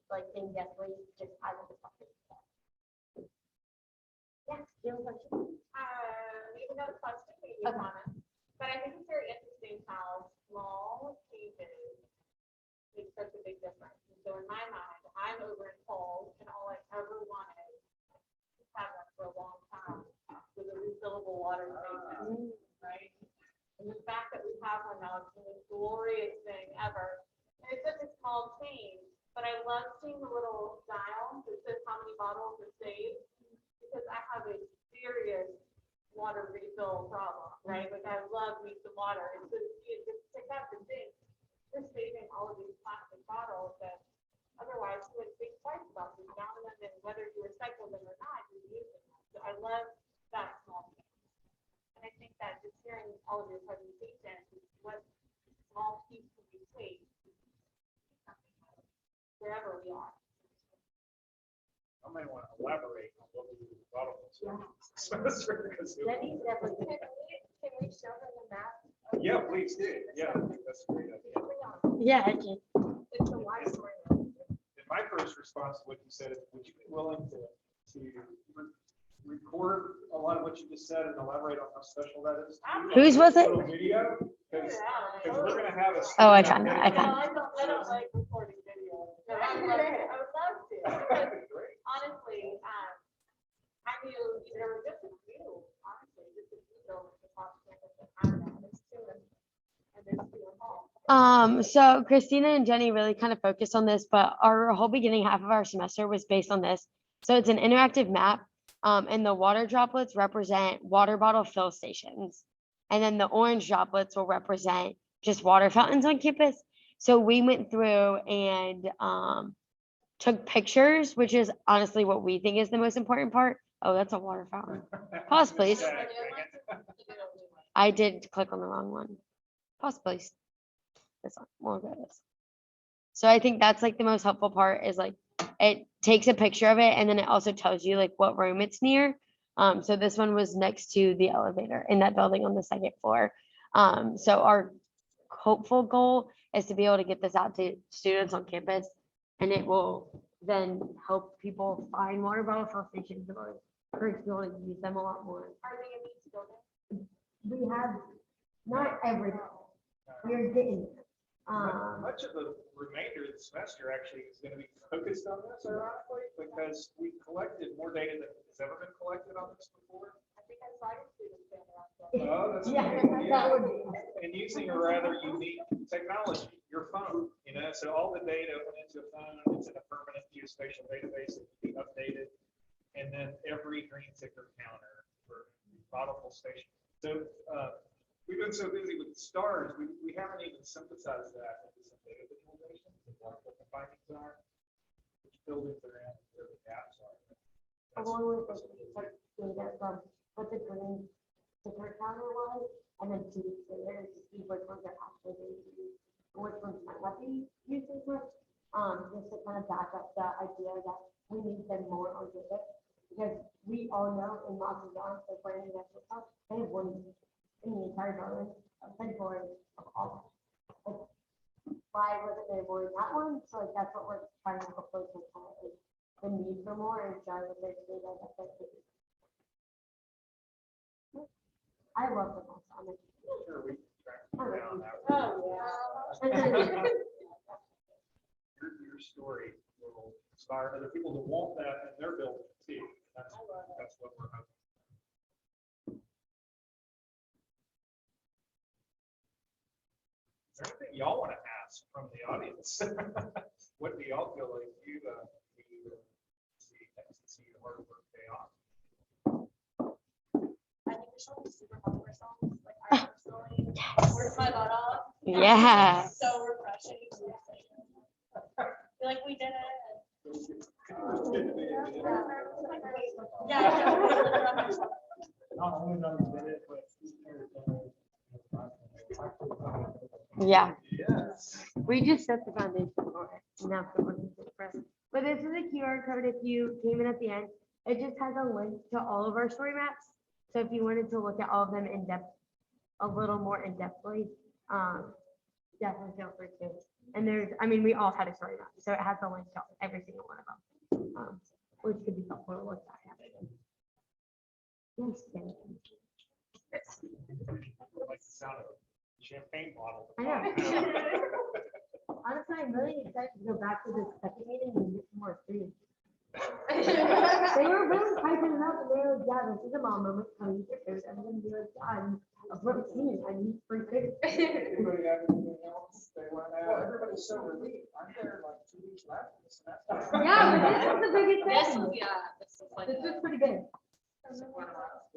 like in-depthly, just as a department. Yeah, do you have a question? Even though it's question, maybe Okay. comment, but I think it's very interesting how small changes make such a big difference. And so in my mind, I'm over in Falls, and all I ever wanted to have that for a long time was a refillable water station, right? And the fact that we have one now, it's the glorious thing ever. And it's such a small change, but I love seeing the little dial that says how many bottles are saved, because I have a serious water refill problem, right? Like I love me some water. And so you just pick up and think, we're saving all of these plastic bottles that otherwise you would think twice about them, and whether you recycle them or not, you're using them. So I love that small thing. And I think that just hearing all of your presentations, what small piece can we take wherever we are. I might want to elaborate on what we do with bottles. Denny's definitely. Can we show them the map? Yeah, please do. Yeah, I think that's a great idea. Yeah, I can. It's a wide story. And my first response to what you said is, would you be willing to record a lot of what you just said and elaborate on how special that is? Whose was it? Little video, because we're gonna have a. Oh, I found it. I No, found I don't like recording video. But I would love to. Because honestly, I knew there were just a few, honestly, just a few buildings across campus that have that. There's two of them. And there's two of them. So Christina and Jenny really kind of focused on this, but our whole beginning half of our semester was based on this. So it's an interactive map, and the water droplets represent water bottle fill stations. And then the orange droplets will represent just water fountains on campus. So we went through and took pictures, which is honestly what we think is the most important part. Oh, that's a water fountain. Pause, please. I did click on the wrong one. Pause, please. This one. We'll go this. So I think that's like the most helpful part is like it takes a picture of it and then it also tells you like what room it's near. So this one was next to the elevator in that building on the second floor. So our hopeful goal is to be able to get this out to students on campus, and it will then help people find water bottle fill stations or encourage people to use them a lot more. Are they in each building? We have, not every, we're getting there. Much of the remainder of the semester actually is going to be focused on this, ironically, because we collected more data than has ever been collected on this before. I think I saw your students there. Oh, that's Yeah, great. that would be. And using a rather unique technology, your phone, so all the data went into a phone, it's in a permanent geospatial database that can be updated. And then every green ticker counter for bottle fill station. So we've been so busy with STARS, we haven't even synthesized that into some data visualization, what the findings are, which buildings are in, where the gaps are. Along with the data from what the green ticker counter was, and then 2 weeks later to see which ones are actually being used, and which ones might not be used as much. Just to kind of back up the idea that we need them more on campus, because we all know in Los Angeles, the brand new national park, they have one in the entire building, essentially of all. Like, why wasn't there more in that one? So like that's what we're trying to propose with is the need for more and share with their data that they could. I love the most on it. Sure, we can track down that. Oh, yeah. Your story will inspire other people to want that in their building too. That's what we're hoping. Is there anything y'all want to ask from the audience? what do y'all feel like you see the hard work pay off? I think we should be super proud of ourselves. Like I personally worked my butt off. Yeah. So refreshing. Feel like we did it. Yeah. Not only know we did it, but Yeah. yes. We just set the foundation for it. Now it's going to be different. But this is a QR code. If you came in at the end, it just has a link to all of our story maps. So if you wanted to look at all of them in depth, a little more in depthly, definitely feel free to. And we all had a story map, so it has a link to every single one of them, which could be helpful to look back at. Yes, thank you. Like the sound of a champagne bottle. I know. Honestly, I'm really excited to go back to this second meeting and get some more food. They were really hyping it up and they were like, yeah, this is a mom moment. Come eat your food. I'm going to be like, yeah, I'm protein. I need free food. Anybody have anything else they want to add? Well, everybody's so relieved. Aren't there like 2 weeks left? Yeah, but this is the biggest This thing. was, yeah, this was like. This is pretty good. Things we have left.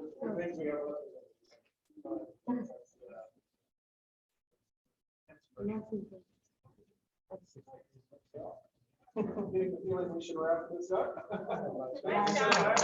I feel like we should wrap this up. Thank you so much.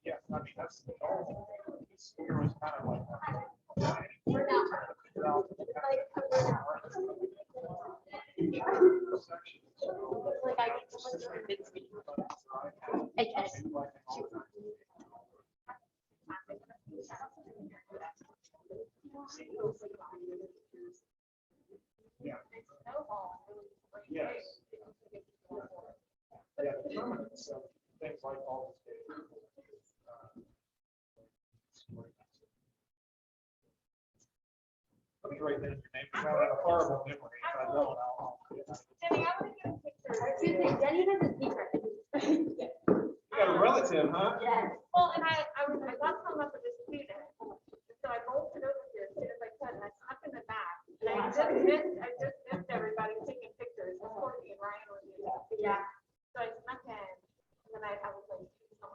Yeah, I mean, that's the goal. This year was kind of like. Yeah. Yes. Yeah, determinants of things like all this data. Let me write down your name. I have a horrible memory. If I don't, I'll. Jenny, I want to get a picture. Excuse me, Jenny has a secret. You got a relative, huh? Yes. Well, and I got some up with a student. So I bolted over here as soon as I could, and I tucked in the back. And I just missed everybody taking pictures. Courtney and Ryan were doing it. Yeah. So I snuck in, and then I was like, oh,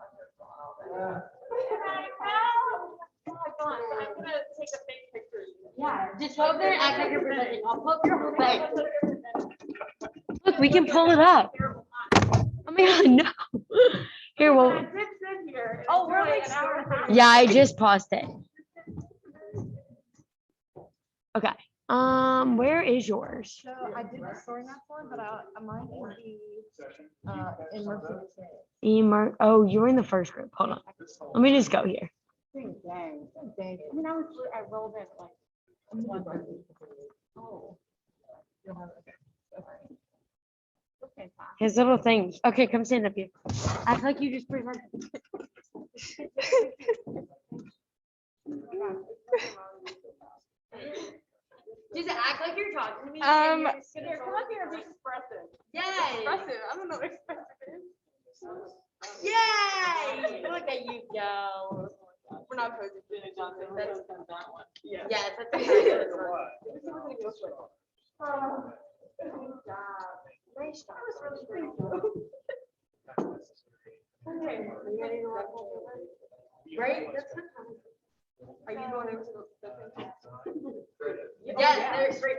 my God, so I'm gonna take a big picture. Yeah, just go up there and act like you're presenting. I'll flip your whole thing. Look, we can pull it up. Oh my God, no. Here, well, Oh, we're like an hour and a half. yeah, I just paused it. Okay. Where is yours? So I did the story map one, but I might need the immersive. Oh, you're in the first group. Hold on. Let me just go here. Dang. I mean, I rolled it like. Oh. You'll have it. Okay. His little things. Okay, come stand up here. Act like you just presented. Just act like you're talking to me. Come Come up here and be expressive. Yay. Expressive. I don't know what expressive is. Yay. Look at you go. We're not posing Jenny Johnson. That's that one. Yeah. Yes, that's a Good job. Nice job. That was really great. Okay, you ready to rock? Right? That's good. Are you going over to the? Yes, there's great.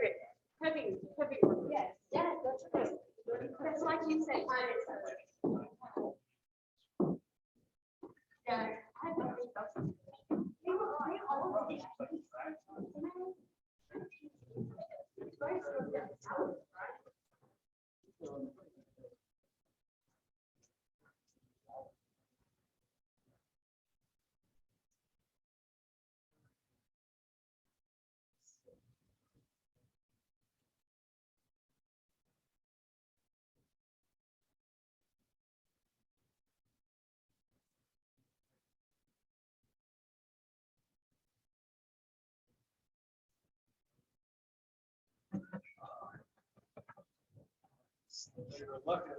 Heavy. Yes, that's good. That's like you said. Yeah. I don't think so. You're lucky.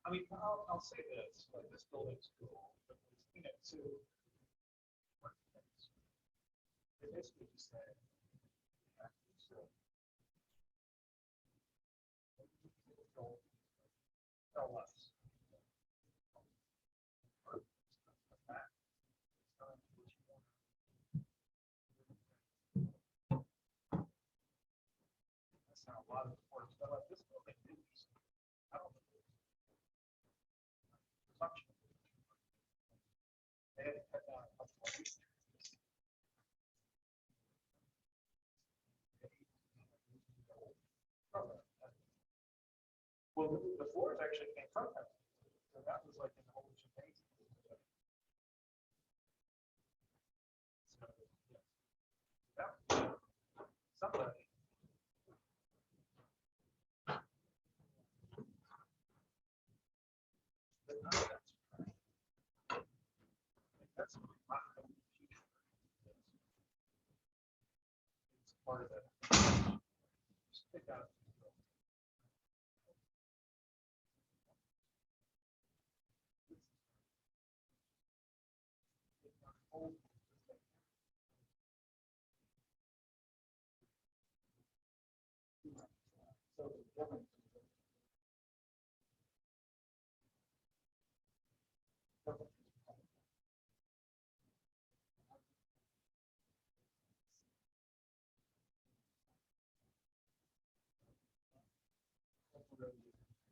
I mean, I'll say this, like this building's cool, but you know, so they basically just say, so tell us. That's how a lot of the works, but like this building is, I don't know. Presumption. They had to cut down a couple of trees. Well, the floors actually came from that. So that was like in the whole Symposium. So, yeah. That, somebody. But none of that's right. That's not the future. It's part of that. Just pick out. So the government.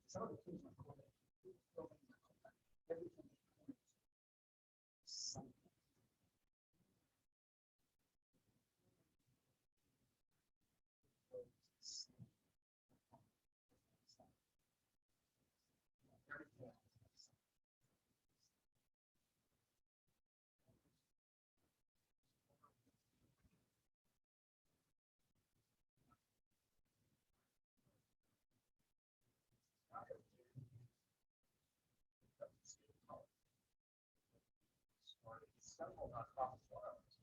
Some of the things are cool. Everything. Several nonprofit farms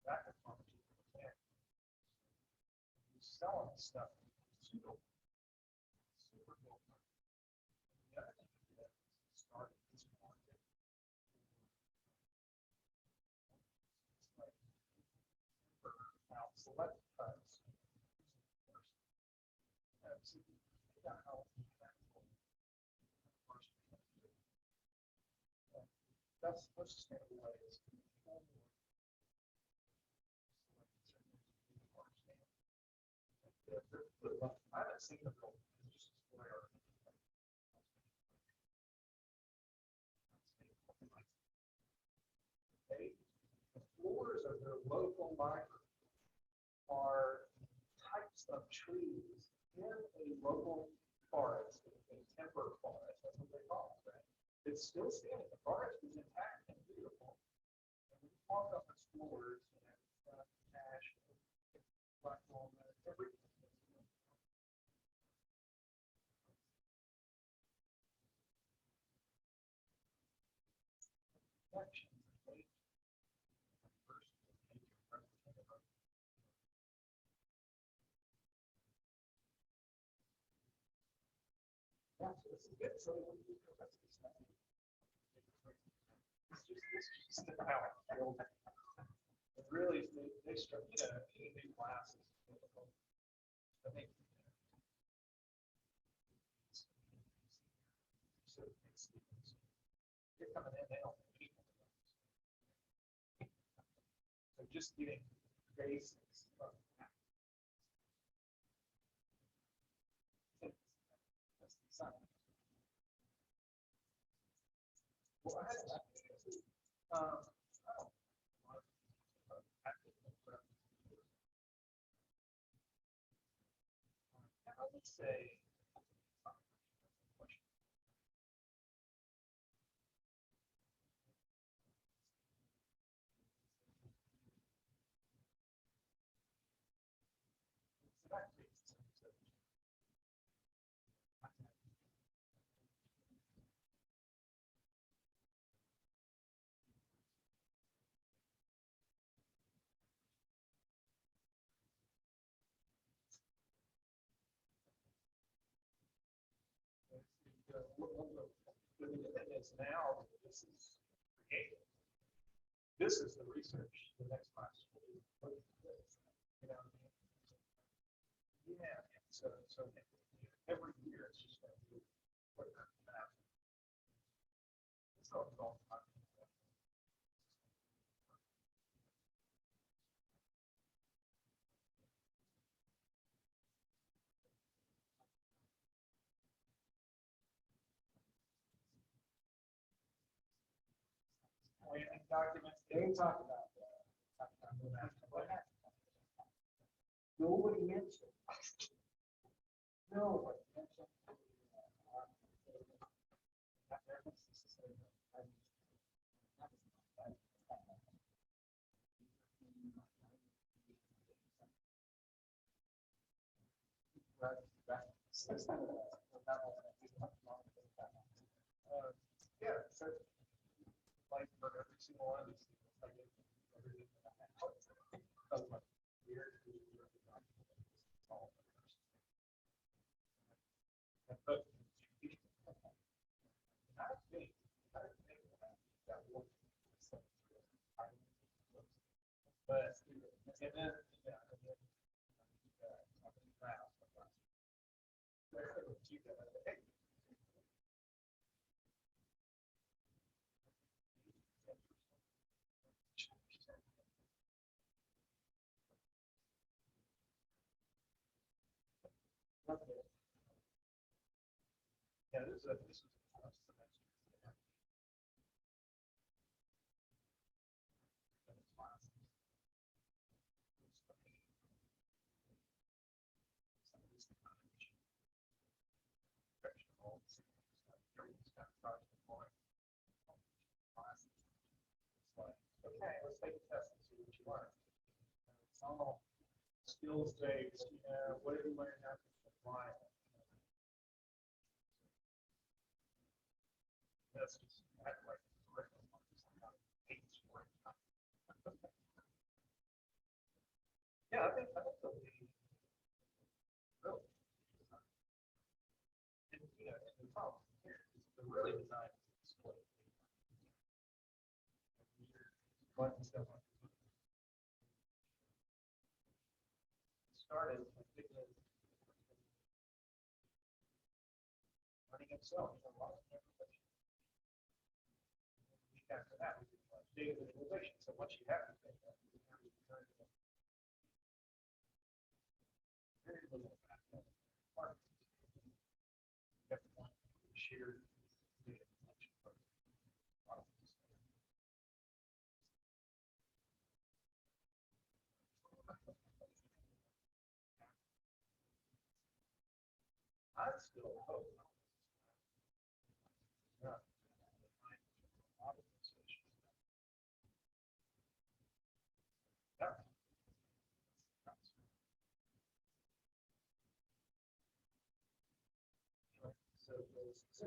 back of pharmaceutical plant. Selling stuff. Super cool. The other thing that started this market. It's like now select cuts. That's what sustainable way is. I haven't seen the building. It's just a square. The floors of their local library are types of trees in a local forest, a timber forest, that's what they call it, right? It's still standing, the forest is intact and beautiful. And we walk up its floors and ash, black walnut, everything. It's good. So it's just about it really they start, you know, new classes. I think so you're coming in, they don't know people. So just getting basics of that's the sign. Well, I had I would say the limit is now, this is created. This is the research, the next class. Will be looking at this, you know what I mean? Yeah, so every year it's just going to be what happens. So it's all about. And documents, they talk about that. What happened? Nobody mentioned. Nobody mentioned. Yeah, so like for every single one of these things, I get everything that I have. So like here, but I think that will. But and then yeah, and then yeah, this is a semester. Okay, let's take a test and see what you learned. It's all skills based, you know, what did you learn how to apply it? That's just act like curriculum. Yeah, I think they'll be really. And, you know, and the problem here is they're really designed to display. Started with running itself. A lot of information. Week after that, we did data visualization. So once you have to take that, you have to turn it very little back. Part of it. You have to want to share data collection. I still hope. Yeah. So those you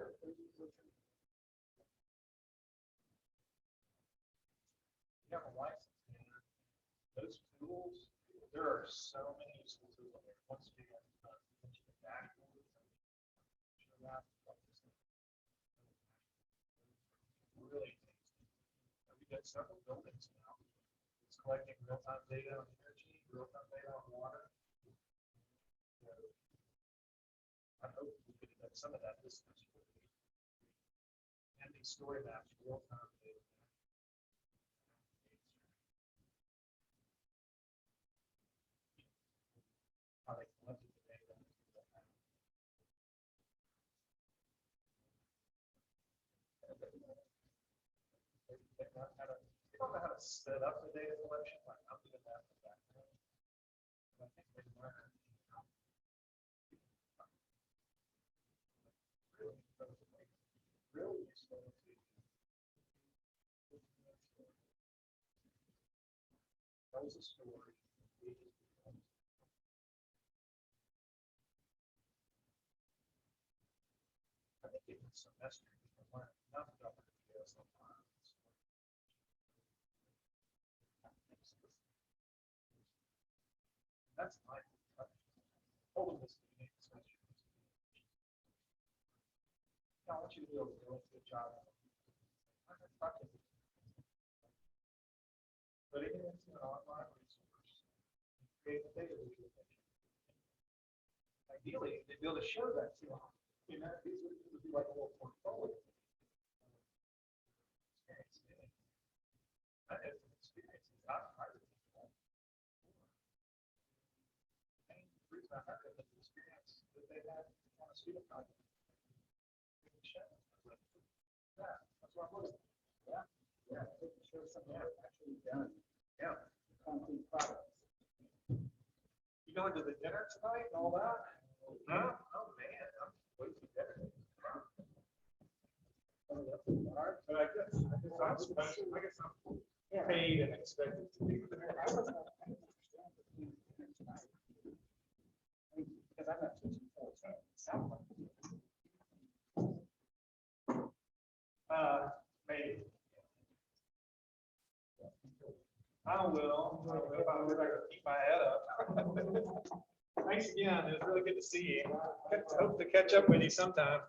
have a license, and those tools, there are so many useful tools on there. Once you get into the dashboard, really, we got several buildings now. It's collecting real-time data on energy, real-time data on water. So, I hope we could get some of that this year. And these story maps, real-time data. How they collected the data. They don't know how to set up the data collection. Like I'm doing that in the background. I think they learn. Really useful to tells a story. I think in the semester you can learn enough about it to get sometimes. That's my holding this meeting session. want you to be able to do a good job. But it is an online resource. Create a data visualization. Ideally, they'd be able to show that to them. You know, these would be like a little portfolio. That is an experience I've hired before. And the reason I hired them is the experience that they had on a student project. That's what I'm looking for. Yeah, they can show something that's actually done. Yeah. Concrete products. You going to the dinner tonight and all that? No? Oh, man, I'm way too better. But I guess I'm special. I guess I'm paid and expected to be there. Because I'm not teaching full time. Maybe. I will. I'm going to keep my head up. Thanks again. It was really good to see you. Hope to catch up with you sometime.